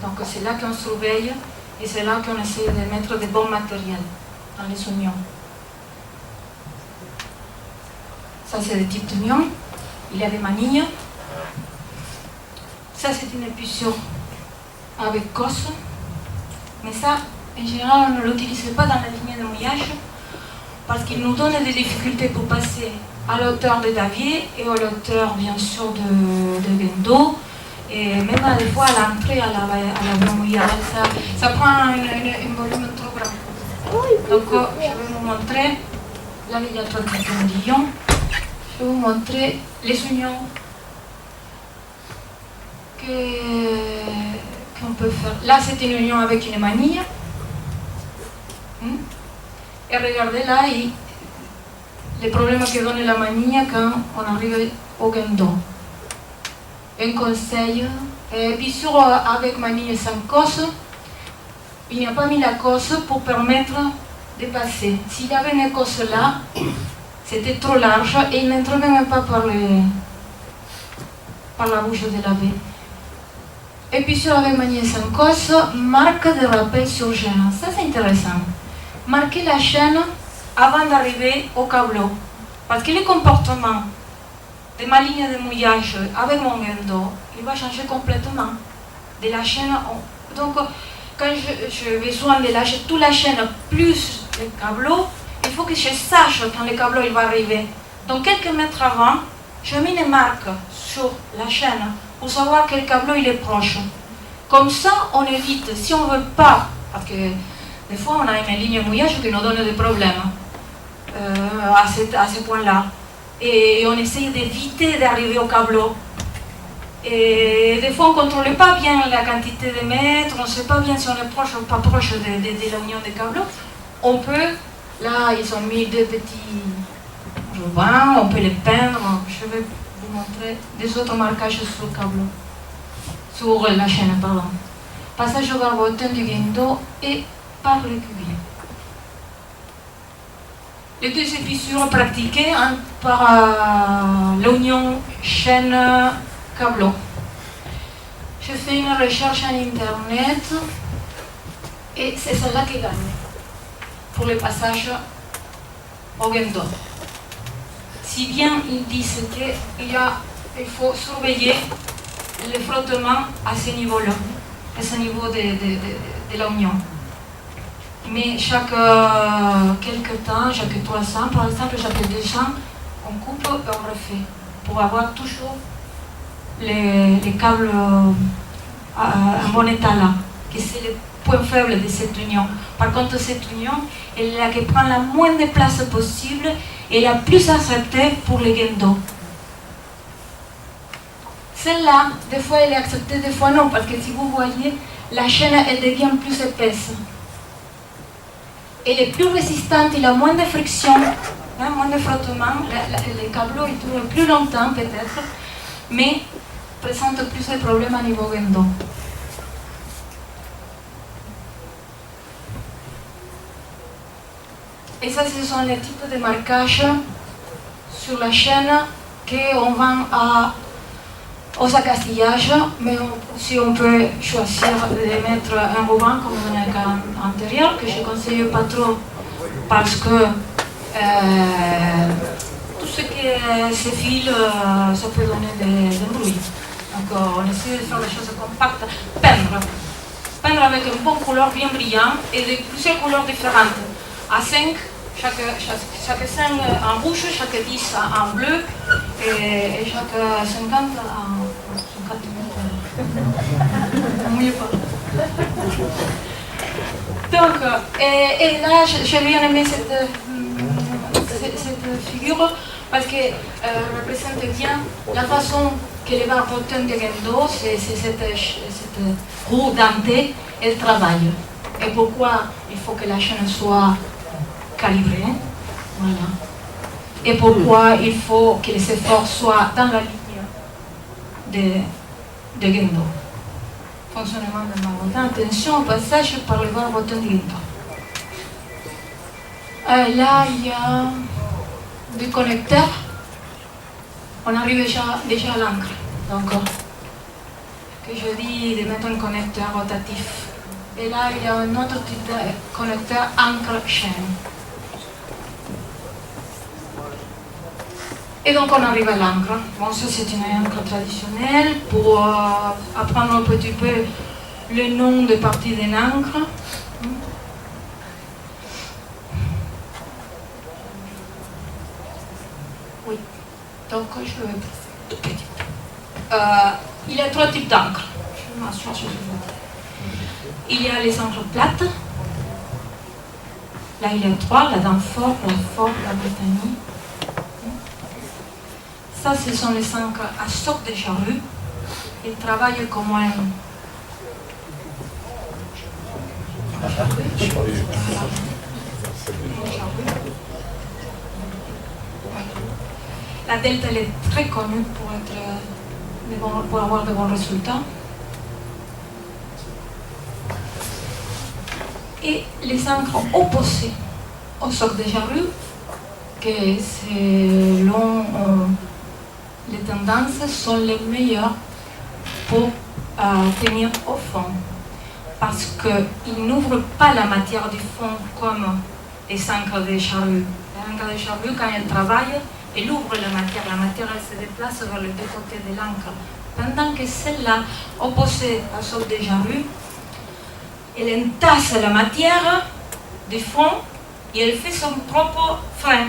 B: Donc c'est là qu'on surveille et c'est là qu'on essaie de mettre de bons matériels dans les oignons. Ça c'est des types d'oignons. Il y a des manilles. Ça c'est une épuisure avec cosse. Mais ça, en général, on ne l'utilise pas dans la ligne de mouillage parce qu'il nous donne des difficultés pour passer à l'auteur de Davier et à l'auteur bien sûr de Guendo et même des fois à l'entrée à la voie mouillage. Ça prend un volume trop grand. Donc je vais vous montrer, là il y a trois grandillons. Je vais vous montrer les oignons qu'on peut faire. Là c'est un oignon avec une manille. Et regardez là, les problèmes que donne la manille quand on arrive au guindon. Un conseil, et puis sur avec manille sans cosse, il n'y a pas mis la cosse pour permettre de passer. S'il y avait une cosse là, c'était trop large et il n'entre même pas par la bouche de la baie. Et puis sur avec manille sans cosse, marque de rappel sur chaîne. Ça c'est intéressant. Marquer la chaîne avant d'arriver au câbleau. Parce que le comportement de ma ligne de mouillage avec mon guindon, il va changer complètement. De la chaîne, donc quand j'ai besoin de lâcher toute la chaîne plus le câbleau, il faut que je sache quand le câbleau il va arriver. Donc quelques mètres avant, je mets une marque sur la chaîne pour savoir que le câbleau il est proche. Comme ça, on évite, si on ne veut pas, parce que des fois, on a une ligne de mouillage qui nous donne des problèmes à ce point-là. Et on essaye d'éviter d'arriver au câbleau. Et des fois, on ne contrôle pas bien la quantité de mètres, on ne sait pas bien si on est proche ou pas proche de l'union des câbleaux. On peut, là, ils ont mis deux petits rubans, on peut les peindre. Je vais vous montrer des autres marquages sur le câbleau. Sur la chaîne, pardon. Passage au barbotin du guindon et par le cuvier. Les deux épuisures pratiquées par l'union chaîne-câbleau. Je fais une recherche en internet et c'est celle-là qui gagne pour le passage au guindon. si bien ils disent qu'il faut surveiller le frottement à ce niveau-là, à ce niveau de l'oignon. Mais chaque quelques temps, chaque 300 par exemple, chaque 200, on coupe et on refait pour avoir toujours les câbles en bon état là, que c'est le point faible de cette union. Par contre, cette union, elle est la qui prend la moins de place possible et la plus acceptée pour les gaines d'eau. Celle-là, des fois elle est acceptée, des fois non, parce que si vous voyez, la chaîne elle devient plus épaisse. Elle est plus résistante, il a moins de friction, moins de frottement, les câbles ils durent plus longtemps peut-être, mais présente plus de problèmes à niveau gaine d'eau. Et ça, ce sont les types de marquages sur la chaîne qu'on vend aux accastillages, mais si on peut choisir de mettre un ruban comme dans le cas antérieur, que je ne conseille pas trop parce que tout ce qui est ces fils, ça peut donner des bruits. Donc on essaie de faire les choses compactes, peindre avec une bonne couleur bien brillante et de plusieurs couleurs différentes. À 5, chaque 5 en rouge, chaque 10 en bleu et chaque 50 en 50 Donc, et là, j'ai bien aimé cette figure parce qu'elle représente bien la façon que les barbotins de Gendo, c'est cette roue dentée, elle travaille. Et pourquoi il faut que la chaîne soit calibrée, voilà. Et pourquoi il faut que les efforts soient dans la ligne de Gendo. Fonctionnement de barbotin. Attention au passage par le barbotin de Gendo. Là, il y a des connecteurs. On arrive déjà à l'encre. Donc, que je dis de mettre un connecteur rotatif. Et là, il y a un autre type de connecteur encre-chaîne. Et donc on arrive à l'encre. Bon, ça c'est une encre traditionnelle pour apprendre un petit peu le nom des parties d'une encre. Oui, donc je vais tout petit peu. Il y a 3 types d'encre. Je m'assure sur il y a les encres plates. Là il y a 3, la Danforth, la Ford, la Britannique. Ça, ce sont les encres à soc de charrue. Ils travaillent comme un... La Delta, elle est très connue pour avoir de bons résultats. Et les encres opposées au soc de charrue, que selon les tendances sont les meilleures pour tenir au fond. Parce qu'ils n'ouvrent pas la matière du fond comme les encres de charrue. L'encre de charrue, quand elle travaille, elle ouvre la matière elle se déplace vers les 2 côtés de l'encre. Pendant que celle-là, opposée à soc de charrue, elle entasse la matière du fond et elle fait son propre frein.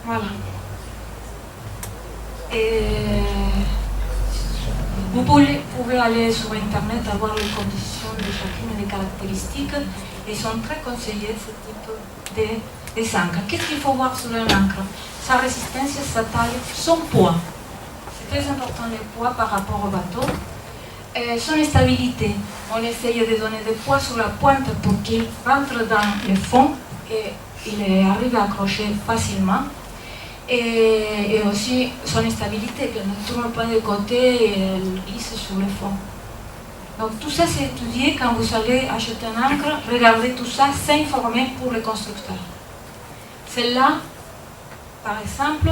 B: Voilà. Et vous pouvez aller sur internet voir les conditions de chacune des caractéristiques. Ils sont très conseillés ce type d'encre. Qu'est-ce qu'il faut voir sur l'encre? Sa résistance, sa taille, son poids. C'est très important le poids par rapport au bateau. Et son stabilité. On essaye de donner des poids sur la pointe pour qu'il rentre dans le fond et il arrive à accrocher facilement. Et aussi son stabilité, qu'elle ne tourne pas de côté et elle glisse sur le fond. Donc tout ça c'est étudié quand vous allez acheter un encre, regardez tout ça, c'est informé pour le constructeur. Celle-là, par exemple,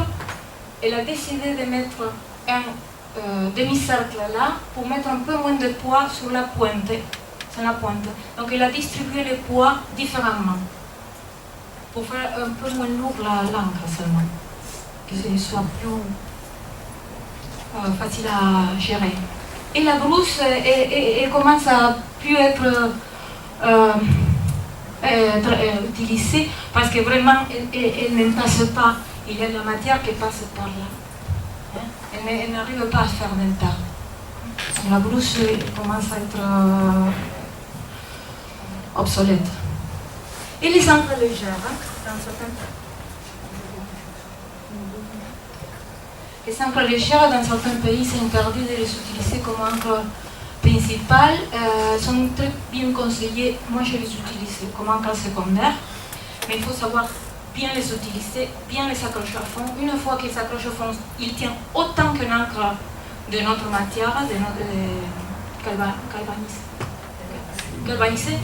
B: elle a décidé de mettre un demi-cercle là pour mettre un peu moins de poids sur la pointe. C'est la pointe. Donc elle a distribué les poids différemment pour faire un peu moins lourd l'encre seulement. que ce soit plus facile à gérer. Et la brousse, elle commence à plus être utilisée parce que vraiment, elle ne passe pas. Il y a la matière qui passe par là. Hein? Elle n'arrive pas à faire d'un tas. La brousse commence à être obsolète. Et les encres légères, hein, dans certains cas. Les encres légères, dans certains pays, c'est interdit de les utiliser comme encre principale. Sont très bien conseillées. Moi, je les utilise comme encre secondaire. Mais il faut savoir bien les utiliser, bien les accrocher à fond. Une fois qu'ils s'accrochent à fond, ils tiennent autant qu'une encre de notre matière, de notre galvanisée.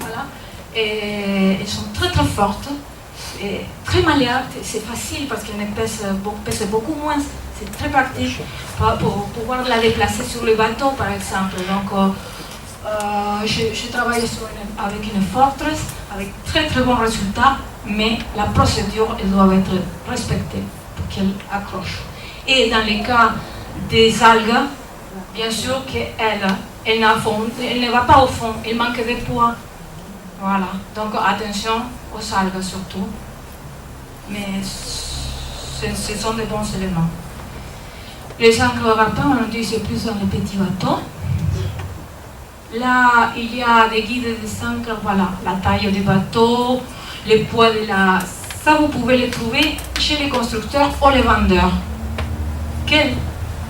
B: Voilà. Et elles sont très très fortes. Et très malléable, c'est facile parce qu'elle pèse beaucoup moins, c'est très pratique pour pouvoir la déplacer sur le bateau par exemple. Donc je travaille avec une Fortress, avec très très bons résultats, mais la procédure elle doit être respectée pour qu'elle accroche. Et dans les cas des algues, bien sûr qu'elle ne va pas au fond, elle manque de poids. Voilà, donc attention aux algues surtout. Mais ce sont de bons éléments. Les encres rapins, on dit c'est plus dans les petits bateaux. Là, il y a des guides des encres, voilà, la taille du bateau, le poids de la... Ça, vous pouvez les trouver chez les constructeurs ou les vendeurs. Quelle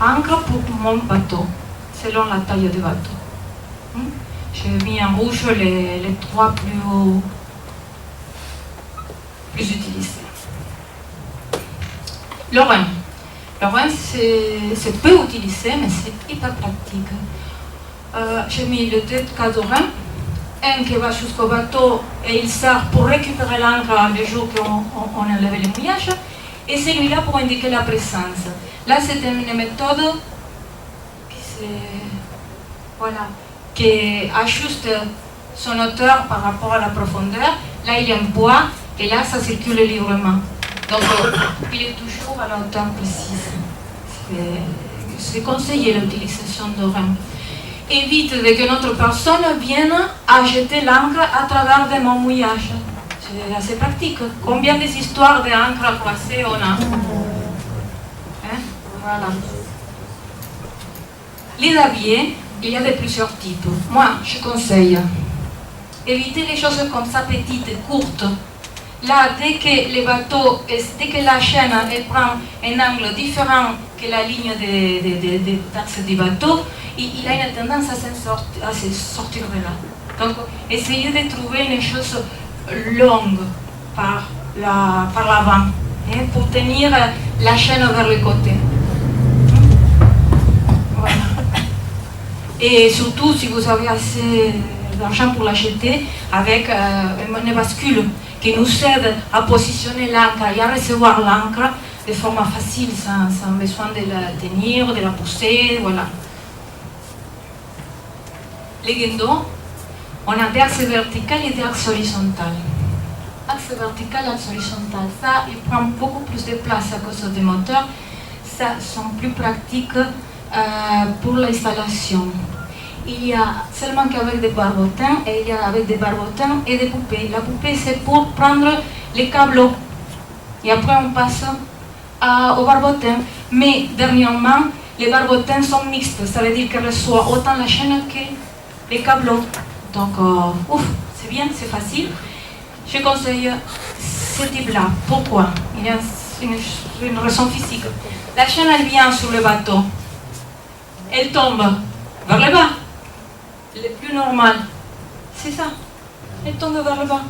B: encre pour mon bateau, selon la taille du bateau. J'ai mis en rouge les trois plus utilisés. Le rhin. Le rhin, c'est peu utilisé, mais c'est hyper pratique. J'ai mis les deux cas de rhin. Un qui va jusqu'au bateau et il sert pour récupérer l'ancre le jour qu'on enlève le mouillage. Et celui-là pour indiquer la présence. Là, c'est une méthode qui ajuste son hauteur par rapport à la profondeur. Là, il y a un bois et là, ça circule librement. Donc, il est toujours à la hauteur précise. C'est conseillé l'utilisation de rhin. Évite que notre personne vienne acheter l'encre à travers de mon mouillage. C'est assez pratique. Combien d'histoires d'encre croisée on a? Hein? Voilà. Les daviers, il y a de plusieurs types. Moi, je conseille éviter les choses comme ça, petites, courtes. Là, dès que la chaîne elle prend un angle différent que la ligne d'axe du bateau, il a une tendance à se sortir de là. Donc, essayez de trouver une chose longue par l'avant, hein, pour tenir la chaîne vers le côté. Voilà. Et surtout, si vous avez assez d'argent pour l'acheter, avec une bascule qui nous aide à positionner l'ancre et à recevoir l'ancre de forme facile, sans besoin de la tenir, de la pousser, voilà. Les guindeaux, on a des axes verticaux et des axes horizontaux. Axe vertical, axe horizontal, ça, il prend beaucoup plus de place à cause des moteurs. Ça, sont plus pratiques pour l'installation. Il y a seulement qu'avec des barbotins, et il y a avec des barbotins et des poupées. La poupée, c'est pour prendre les câbles. Et après, on passe au barbotin. Mais, dernièrement, les barbotins sont mixtes. Ça veut dire qu'elles reçoivent autant la chaîne que les câbles. Donc, c'est bien, c'est facile. Je conseille ce type-là. Pourquoi? Il y a une raison physique. La chaîne, elle vient sur le bateau. Elle tombe vers le bas. Le plus normal, c'est ça. Elle tombe vers le bas.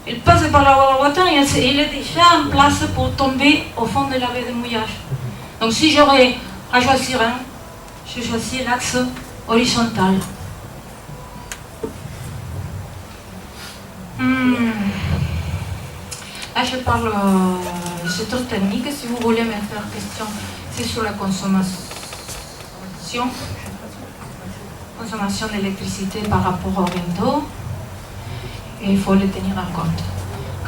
B: Elle passe par le barbotin et elle est déjà en place pour tomber au fond de la baie de mouillage. Donc si j'aurais à choisir un, je choisis l'axe horizontal. Là je parle, c'est trop technique, si vous voulez me faire question, c'est sur la consommation d'électricité par rapport au guindeau, et il faut le tenir en compte.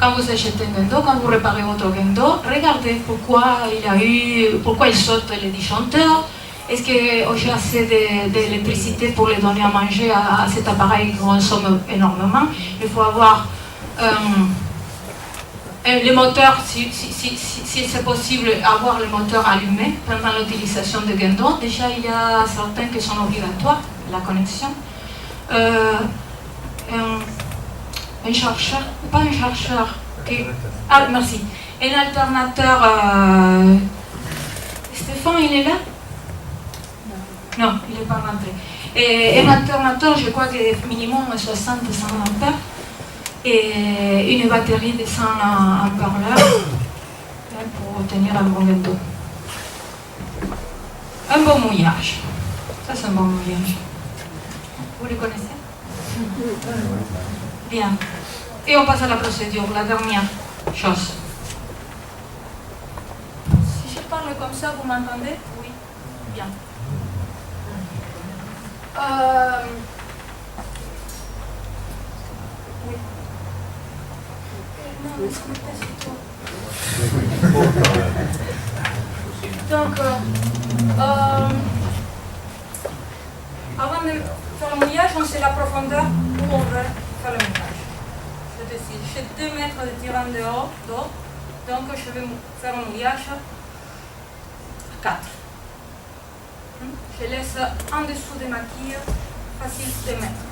B: quand vous achetez un guendo, quand vous réparez votre guendo, regardez pourquoi il saute les disjoncteurs. Est-ce que j'ai assez d'électricité pour les donner à manger à cet appareil qui consomme énormément? Il faut avoir le moteur, si c'est possible, avoir le moteur allumé pendant l'utilisation de guendo. Déjà, il y a certains qui sont obligatoires, la connexion. Un chargeur, pas un chargeur, ah merci, un alternateur, Stéphane il est là? Non, il n'est pas rentré. Et un alternateur, je crois que minimum 60-100 ampères et une batterie de 100 ampères pour obtenir un bon guendo. Un bon mouillage, ça c'est un bon mouillage. Vous le connaissez? Bien. Et on passe à la procédure, la dernière chose. Si je parle comme ça, vous m'entendez? Oui. Bien. Oui. Non, mais c'est toi. Donc, avant de faire le mouillage, on sait la profondeur où on veut faire le mouillage. Je décide, j'ai 2 mètres de tirant d'eau, donc je vais faire un mouillage 4. Je laisse en dessous de ma quille facile 2 mètres.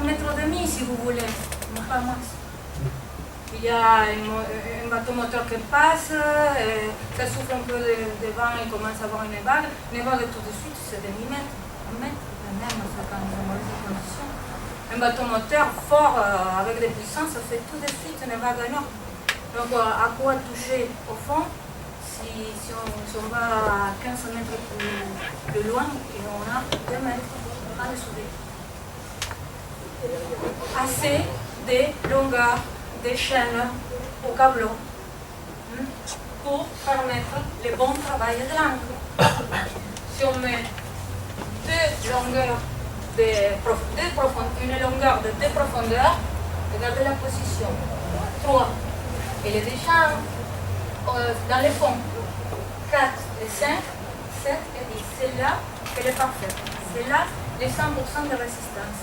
B: 1,5 mètre si vous voulez, non pas max. Il y a un bateau moteur qui passe, ça souffle un peu de vent, il commence à avoir une vague. Une vague tout de suite, c'est demi-mètre, 1 mètre, même ça quand dans mauvaises conditions. Un bateau moteur fort, avec des puissances, ça fait tout de suite une vague énorme. Donc à quoi toucher au fond? Si on va à 15 mètres plus loin, et on a 2 mètres à le souder. Assez de longueur des chaînes au câbleau pour permettre le bon travail de l'encre. Si on met une longueur de 2 profondeurs, regardez la position. 3. Elle est déjà dans les fonds. 4 et 5, 7 et 10. C'est là qu'elle est parfaite. C'est là les 100% de résistance.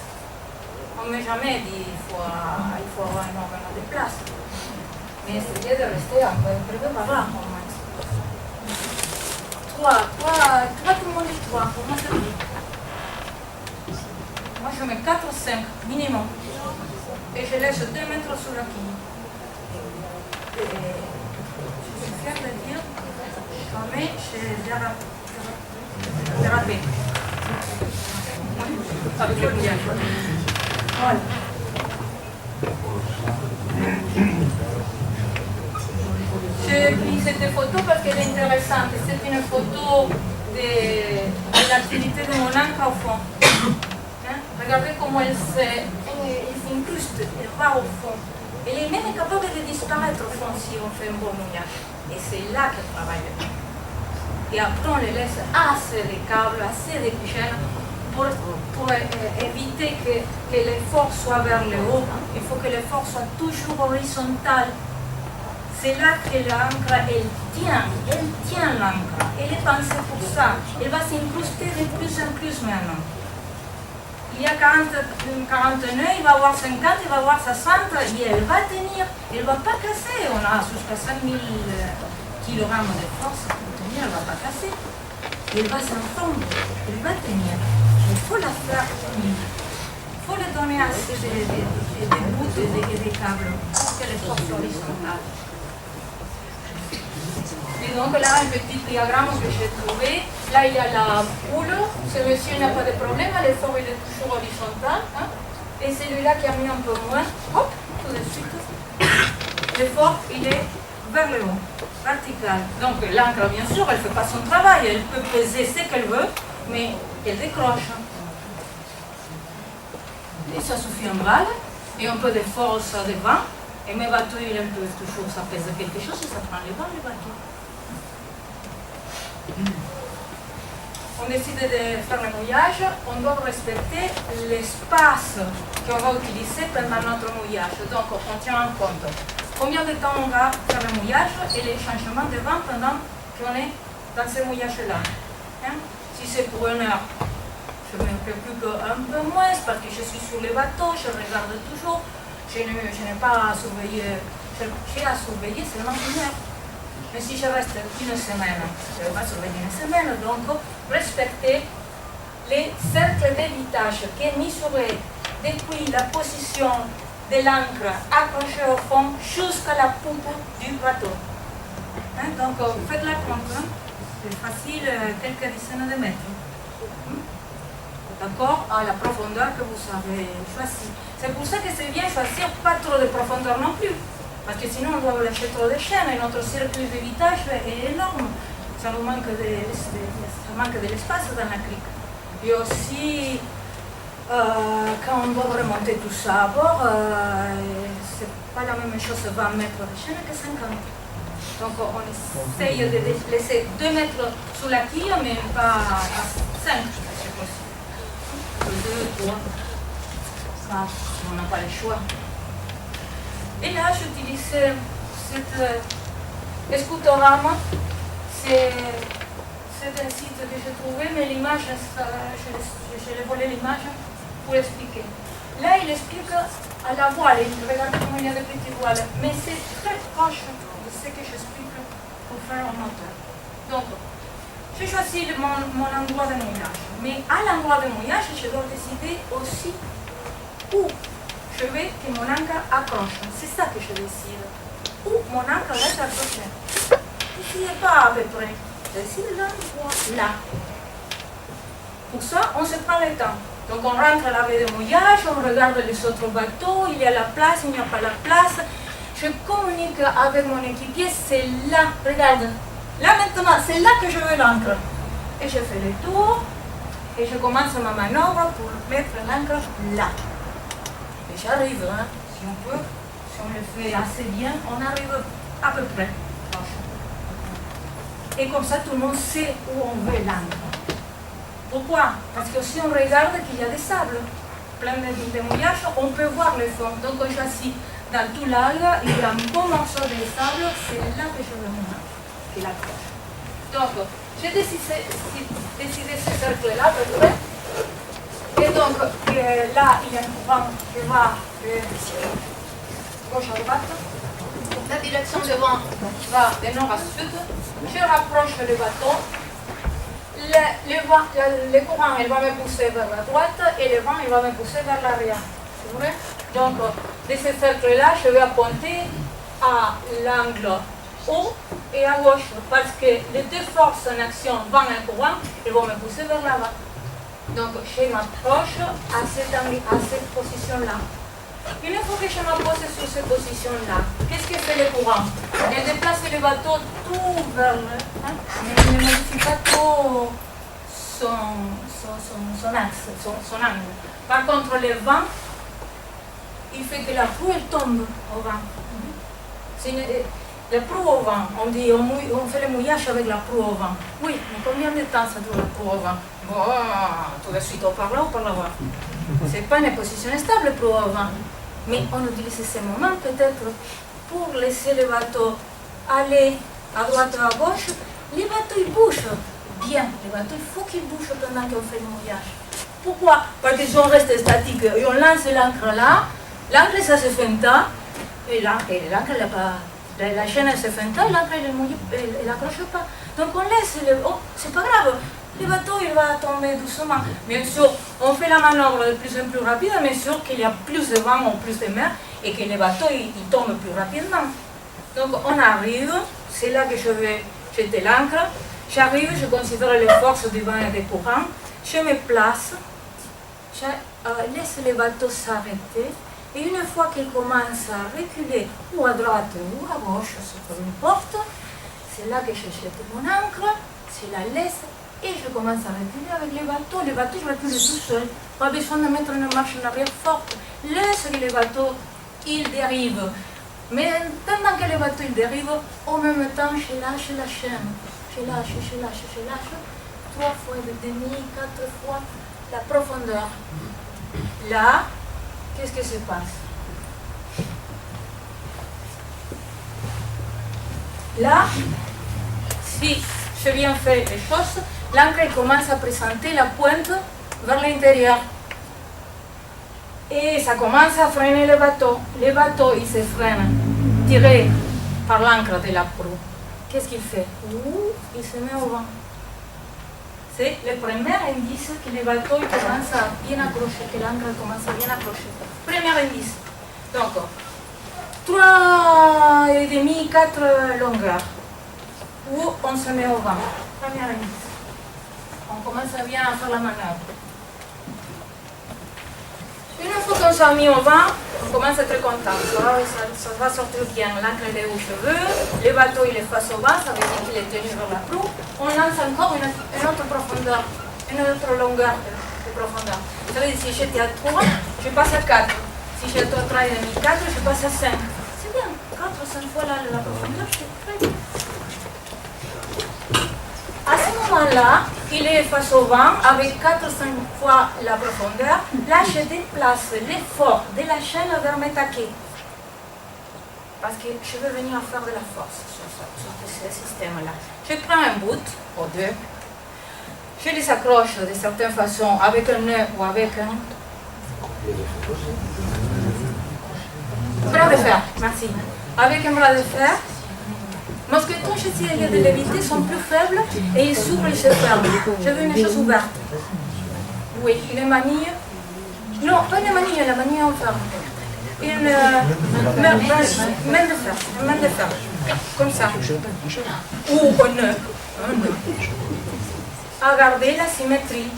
B: On ne met jamais dit il faut avoir énormément de place. Mais essayez de rester un peu par là, au moins. 3, tout le monde dit 3, pour moi c'est bien. Moi je mets 4 ou 5 minimum. Et je laisse 2 mètres sous la quille. Je suis fière de dire, jamais j'ai dérapé. Avec le mouillage. Voilà. J'ai pris cette photo parce qu'elle est intéressante. C'est une photo de l'activité de mon encre au fond. Regardez comment elle s'incruste, elle va au fond. Elle est même capable de disparaître au fond si on fait un bon mouillage. Et c'est là qu'elle travaille. Et après on les laisse assez de câbles, assez de chaînes pour éviter que l'effort soit vers le haut. Il faut que l'effort soit toujours horizontal. C'est là que l'encre, elle tient l'encre. Elle est pensée pour ça. Elle va s'incruster de plus en plus maintenant. Il y a 40 nœuds, il va avoir 50, il va avoir 60, et elle va tenir, elle ne va pas casser. On a jusqu'à 5000 kg de force pour tenir, elle ne va pas casser. Elle va s'enfondre, elle va tenir. Il faut la faire tenir. Il faut lui donner assez de bouts et des câbles pour que les forces horizontales. Et donc là, un petit diagramme que j'ai trouvé. Là, il y a la boule. Ce monsieur n'a pas de problème. L'effort, il est toujours horizontal. Hein. Et celui-là qui a mis un peu moins, hop, tout de suite, l'effort, il est vers le haut, vertical. Donc l'encre, bien sûr, elle ne fait pas son travail. Elle peut peser ce qu'elle veut, mais elle décroche. Et ça suffit en balle. Et un peu de force devant. Et mes bateaux, il peut toujours, ça pèse quelque chose et ça prend le vent, le bateau.
C: on décide de faire le mouillage, on doit respecter l'espace qu'on va utiliser pendant notre mouillage. Donc, on tient en compte combien de temps on va faire le mouillage et les changements de vent pendant qu'on est dans ce mouillage-là. Hein? Si c'est pour 1 heure, je ne me préoccupe un peu moins parce que je suis sur le bateau, je regarde toujours, je n'ai pas à surveiller, j'ai à surveiller seulement 1 heure. Mais si je reste 1 semaine, je ne vais pas surveiller 1 semaine, donc respecter les cercles d'évitage qui est mis sur les, depuis la position de l'ancre accrochée au fond jusqu'à la poupe du bateau. Hein? Donc faites la compte, hein? C'est facile, quelques dizaines de mètres. D'accord, à la profondeur que vous avez choisie. C'est pour ça que c'est bien choisir pas trop de profondeur non plus. Parce que sinon on doit lâcher trop de chaînes et notre cercle d'évitage est énorme. Ça nous manque de l'espace dans la crique. Et aussi, quand on doit remonter tout ça à bord, c'est pas la même chose 20 mètres de chaîne que 50. Donc on essaye de laisser 2 mètres sous la quille, mais pas à 5, c'est possible. 2, 3. Ça, on n'a pas le choix. Et là, j'utilise cet Scoutorama. C'est un site que j'ai trouvé, mais l'image, je l'ai volé l'image pour expliquer. Là, il explique à la voile, regardez comment il y a des petites voiles, mais c'est très proche de ce que j'explique pour faire un moteur. Donc, j'ai choisi mon endroit de mouillage, mais à l'endroit de mouillage, je dois décider aussi où je veux que mon ancre accroche. C'est ça que je décide. Où mon ancre va être accrochée. Ici, n'est pas à peu près. Je décide l'endroit là. Pour ça, on se prend le temps. Donc on rentre à la baie de mouillage, on regarde les autres bateaux, il y a la place, il n'y a pas la place. Je communique avec mon équipier, c'est là, regarde. Là maintenant, c'est là que je veux l'ancre. Et je fais le tour, et je commence ma manœuvre pour mettre l'ancre là. Et j'arrive, hein, si on peut, si on le fait assez bien, on arrive à peu près. Et comme ça, tout le monde sait où on veut l'ancre. Pourquoi? Parce que si on regarde qu'il y a des sables, plein de mouillage, on peut voir le fond. Donc on choisit dans tout l'algue, il y a un beau morceau de sable, c'est là que je veux mon ancre, qui l'accroche. Donc, j'ai décidé ce cercle-là, à peu près. Et donc, là, il y a un courant qui va de gauche à droite. La direction de vent va de nord à sud. Je rapproche le bateau. Le courant, il va me pousser vers la droite et le vent, il va me pousser vers l'arrière. C'est vrai? Donc, de ce cercle-là, je vais appointer à l'angle haut et à gauche, parce que les deux forces en action, vent et courant, ils vont me pousser vers l'avant. Donc, je m'approche à cette position-là. Une fois que je m'approche sur cette position-là, qu'est-ce que fait le courant? Il déplace le bateau tout vers le... Hein, mais il ne modifie pas trop son axe, son angle. Par contre, le vent, il fait que la proue, elle tombe au vent. La proue au vent, on dit, on fait le mouillage avec la proue au vent. Oui, mais combien de temps ça dure la proue au vent? Bon, tout de suite, on par là ou par là-bas. C'est pas une position stable, proue au vent. Mais on utilise ces moments peut-être pour laisser le bateau aller à droite ou à gauche. Les bateaux, ils bougent bien. Les bateaux, il faut qu'ils bougent pendant qu'on fait le mouillage. Pourquoi? Parce que si on reste statique et on lance l'ancre là, l'ancre, ça se fait un tas, et l'ancre, la chaîne, elle se fait un tas, l'ancre, elle n'accroche pas. Donc on laisse, oh, c'est pas grave. Le bateau, il va tomber doucement. Bien sûr, on fait la manœuvre de plus en plus rapide, mais sûr qu'il y a plus de vent ou plus de mer et que le bateau, il tombe plus rapidement. Donc, on arrive, c'est là que je vais jeter l'ancre. J'arrive, je considère les forces du vent et du courant. Je me place, je laisse le bateau s'arrêter. Et une fois qu'il commence à reculer, ou à droite ou à gauche, peu importe, c'est là que je jette mon ancre, je la laisse. Et je commence à reculer avec le bateau. Le bateau, je recule tout seul. Pas besoin de mettre une marche en arrière forte. Laisse que le bateau, il dérive. Mais pendant que le bateau, il dérive, en même temps, je lâche la chaîne. Je lâche. 3 fois et demi, 4 fois la profondeur. Là, qu'est-ce qui se passe? Là, si je bien fait les choses, l'ancre commence à présenter la pointe vers l'intérieur. Et ça commence à freiner le bateau. Le bateau, il se freine, tiré par l'ancre de la proue. Qu'est-ce qu'il fait? Il se met au vent. C'est le premier indice que le bateau commence à bien accrocher, que l'ancre commence à bien accrocher. Premier indice. Donc, 3,5, 4 longueurs, où on se met au vent. Premier indice. On commence à bien faire la manœuvre. Une fois qu'on s'est mis au vent, on commence à être content. Ça va sortir bien. L'ancre est aux cheveux, le bateau il est face au vent, ça veut dire qu'il est tenu vers la proue. On lance encore une autre profondeur, une autre longueur de profondeur. Ça veut dire si j'étais à 3, je passe à 4. Si j'étais à 3,5, 4, je passe à 5. C'est bien, 4 ou 5 fois la profondeur, c'est très bien. À ce moment-là, il est face au vent avec 4 ou 5 fois la profondeur. Là, je déplace l'effort de la chaîne vers mes taquets. Parce que je veux venir faire de la force sur ce système-là. Je prends un bout, ou deux, je les accroche de certaine façon avec un nœud ou avec un bras de fer. Merci. Avec un bras de fer. Mousquetons, j'essaie de l'éviter, sont plus faibles et ils s'ouvrent et se ferment. Je veux une chose ouverte. Oui, une manille. Non, pas une manille, la manille en ferme. Une main de fer. Comme ça. Ou un nœud. À garder la symétrie.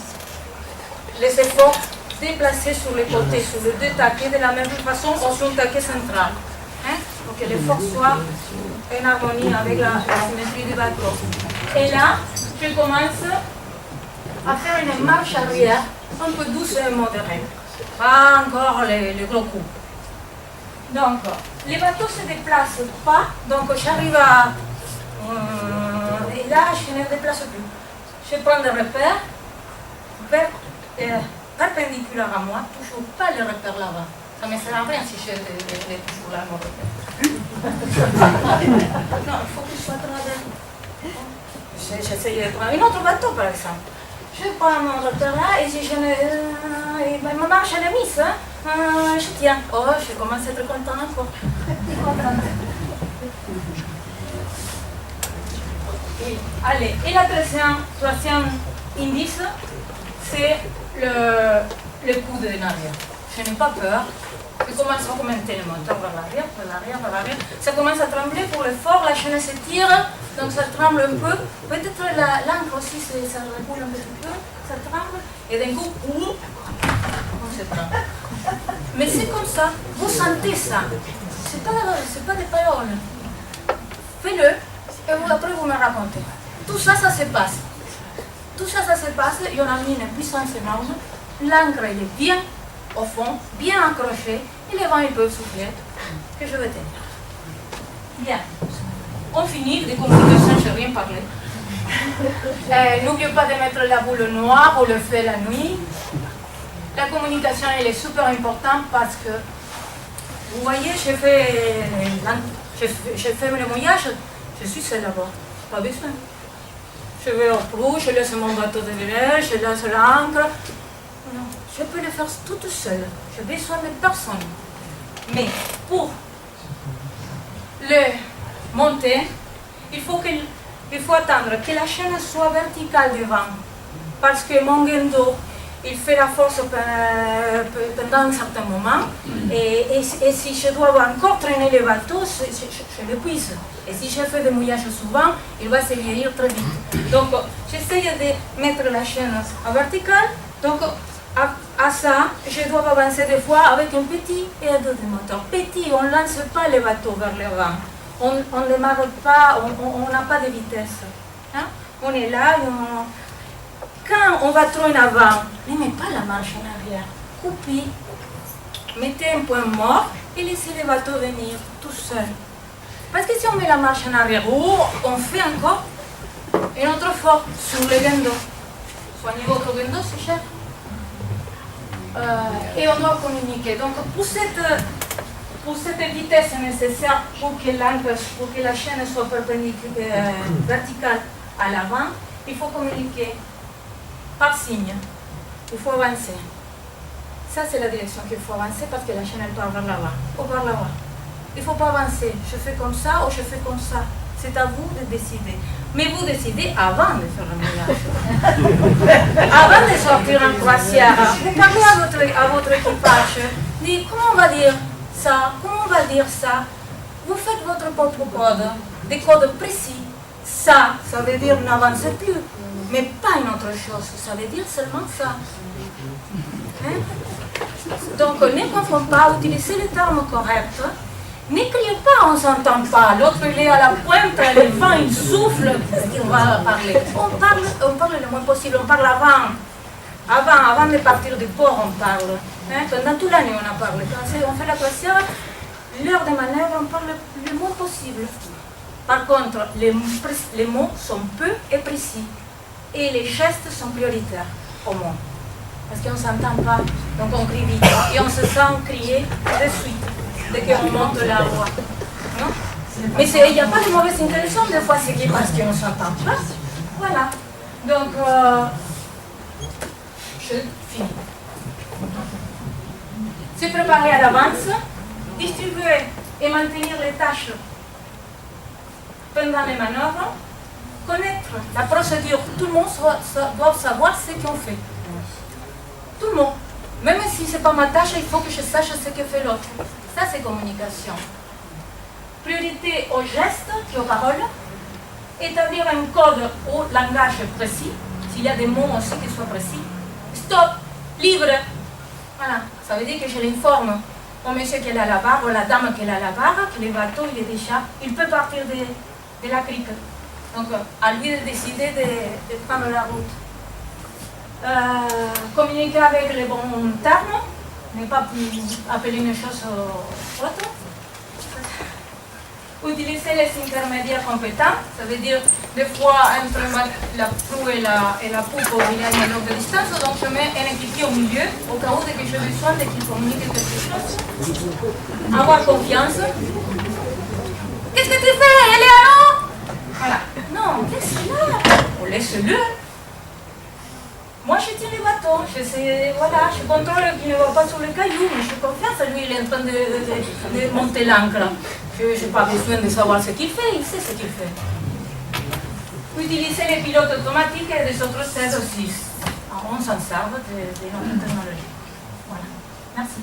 C: Les efforts déplacés sur les côtés, sur les deux taquets de la même façon ou sur le taquet central. Pour que l'effort soit en harmonie avec la symétrie du bateau. Et là, je commence à faire une marche arrière un peu douce et modérée. Pas encore les gros coups. Donc, les bateaux ne se déplacent pas, donc j'arrive à... et là, je ne me déplace plus. Je prends des repères perpendiculaires à moi, toujours pas les repères là-bas. Ça ne me sert à rien si je les toujours là, mon repère. Non, il faut que je sois à travers. J'essaye de prendre un autre bateau, par exemple. Je prends mon repère là et si je ne... ma marche elle est mise, je tiens. Oh, je commence à être contente encore. Contente. Allez, et la troisième indice, c'est le coup de l'arrière. Je n'ai pas peur. Je commence à augmenter le moteur vers l'arrière, vers l'arrière, vers l'arrière. Ça commence à trembler pour l'effort, la chaîne s'étire, donc ça tremble un peu. Peut-être l'ancre aussi, ça recule un petit peu, ça tremble. Et d'un coup, on se tremble. Mais c'est comme ça, vous sentez ça. C'est pas des paroles. Faites-le, et après vous me racontez. Tout ça, ça se passe. Tout ça, ça se passe, et on a mis une puissance énorme. L'ancre, elle est bien au fond, bien accroché, et les vents ils peuvent souffler, que je vais tenir. Bien. On finit, des communications, je n'ai rien parlé. N'oubliez pas de mettre la boule noire ou le feu la nuit. La communication, elle est super importante parce que, vous voyez, j'ai fait le mouillage, je suis seule là-bas, pas besoin. Je vais au proue, je laisse mon bateau de vélo, je laisse l'ancre. Non, je peux le faire toute seule. Je n'ai besoin de personne. Mais pour le monter, il faut attendre que la chaîne soit verticale devant. Parce que mon guendo, il fait la force pendant un certain moment. Et si je dois encore traîner le bateau, je l'épuise. Et si je fais des mouillages souvent, il va se vieillir très vite. Donc, j'essaie de mettre la chaîne en verticale. Donc, à ça, je dois avancer des fois avec un petit aide de moteur. Petit, on ne lance pas le bateau vers le vent. On ne démarre pas, on n'a pas de vitesse. Hein? On est là, quand on va trop en avant, ne mettez pas la marche en arrière. Coupez, mettez un point mort et laissez le bateau venir tout seul. Parce que si on met la marche en arrière, on fait encore un autre effort sur le guendo. soignez votre window, c'est cher. Et on doit communiquer. Donc pour cette vitesse nécessaire pour que la chaîne soit perpendiculaire, verticale à l'avant, il faut communiquer par signe. Il faut avancer. Ça, c'est la direction qu'il faut avancer parce que la chaîne elle part vers là-bas ou vers là-bas. Il ne faut pas avancer. Je fais comme ça ou je fais comme ça. C'est à vous de décider. Mais vous décidez avant de faire le mouillage. Avant de sortir en croisière, vous parlez à votre équipage. Dites comment on va dire ça, comment on va dire ça. Vous faites votre propre code, des codes précis. Ça veut dire n'avancez plus, mais pas une autre chose. Ça veut dire seulement ça. Hein? Donc ne confondez pas, utilisez les termes corrects. Ne criez pas, on ne s'entend pas. L'autre il est à la pointe, le vent il souffle, on va parler. On parle le moins possible, on parle avant. Avant de partir du port, on parle. Hein? Pendant toute l'année, on a parlé. Quand on fait la croisière, l'heure de manœuvre, on parle le moins possible. Par contre, les mots sont peu et précis. Et les gestes sont prioritaires au moins. Parce qu'on ne s'entend pas, donc on crie vite. Et on se sent crier de suite, dès qu'on monte la voix. Non? Mais il n'y a pas de mauvaise intention, des fois c'est parce qu'on ne s'entend pas. Voilà. Donc, je finis. Se préparer à l'avance, distribuer et maintenir les tâches pendant les manœuvres, connaître la procédure. Tout le monde doit savoir ce qu'on fait. Tout le monde. Même si ce n'est pas ma tâche, il faut que je sache ce que fait l'autre. Ça, c'est communication. Priorité aux gestes et aux paroles. Établir un code au langage précis. S'il y a des mots aussi qui soient précis. Stop, libre. Voilà. Ça veut dire que je l'informe au monsieur qui est à la barre, ou à la dame qui est à la barre, que le bateau, il peut partir de la crique. Donc, à lui de décider de prendre la route. Communiquer avec les bons termes, ne pas appeler une chose autre. Utiliser les intermédiaires compétents, ça veut dire des fois entre la proue et la poupe, il y a une longue distance, donc je mets un équipier au milieu, au cas où que j'ai besoin de qu'il communique quelque chose. Avoir confiance. Qu'est-ce que tu fais, Eleanor? Voilà. Non, laisse-le. Laisse-le. Moi, je tiens le bateau, je contrôle qu'il ne va pas sur le caillou, mais je fais confiance, lui, il est en train de monter l'ancre. Je n'ai pas besoin de savoir ce qu'il fait, il sait ce qu'il fait. Utiliser les pilotes automatiques et des autres aides aussi. On s'en sert de notre technologie. Voilà. Merci.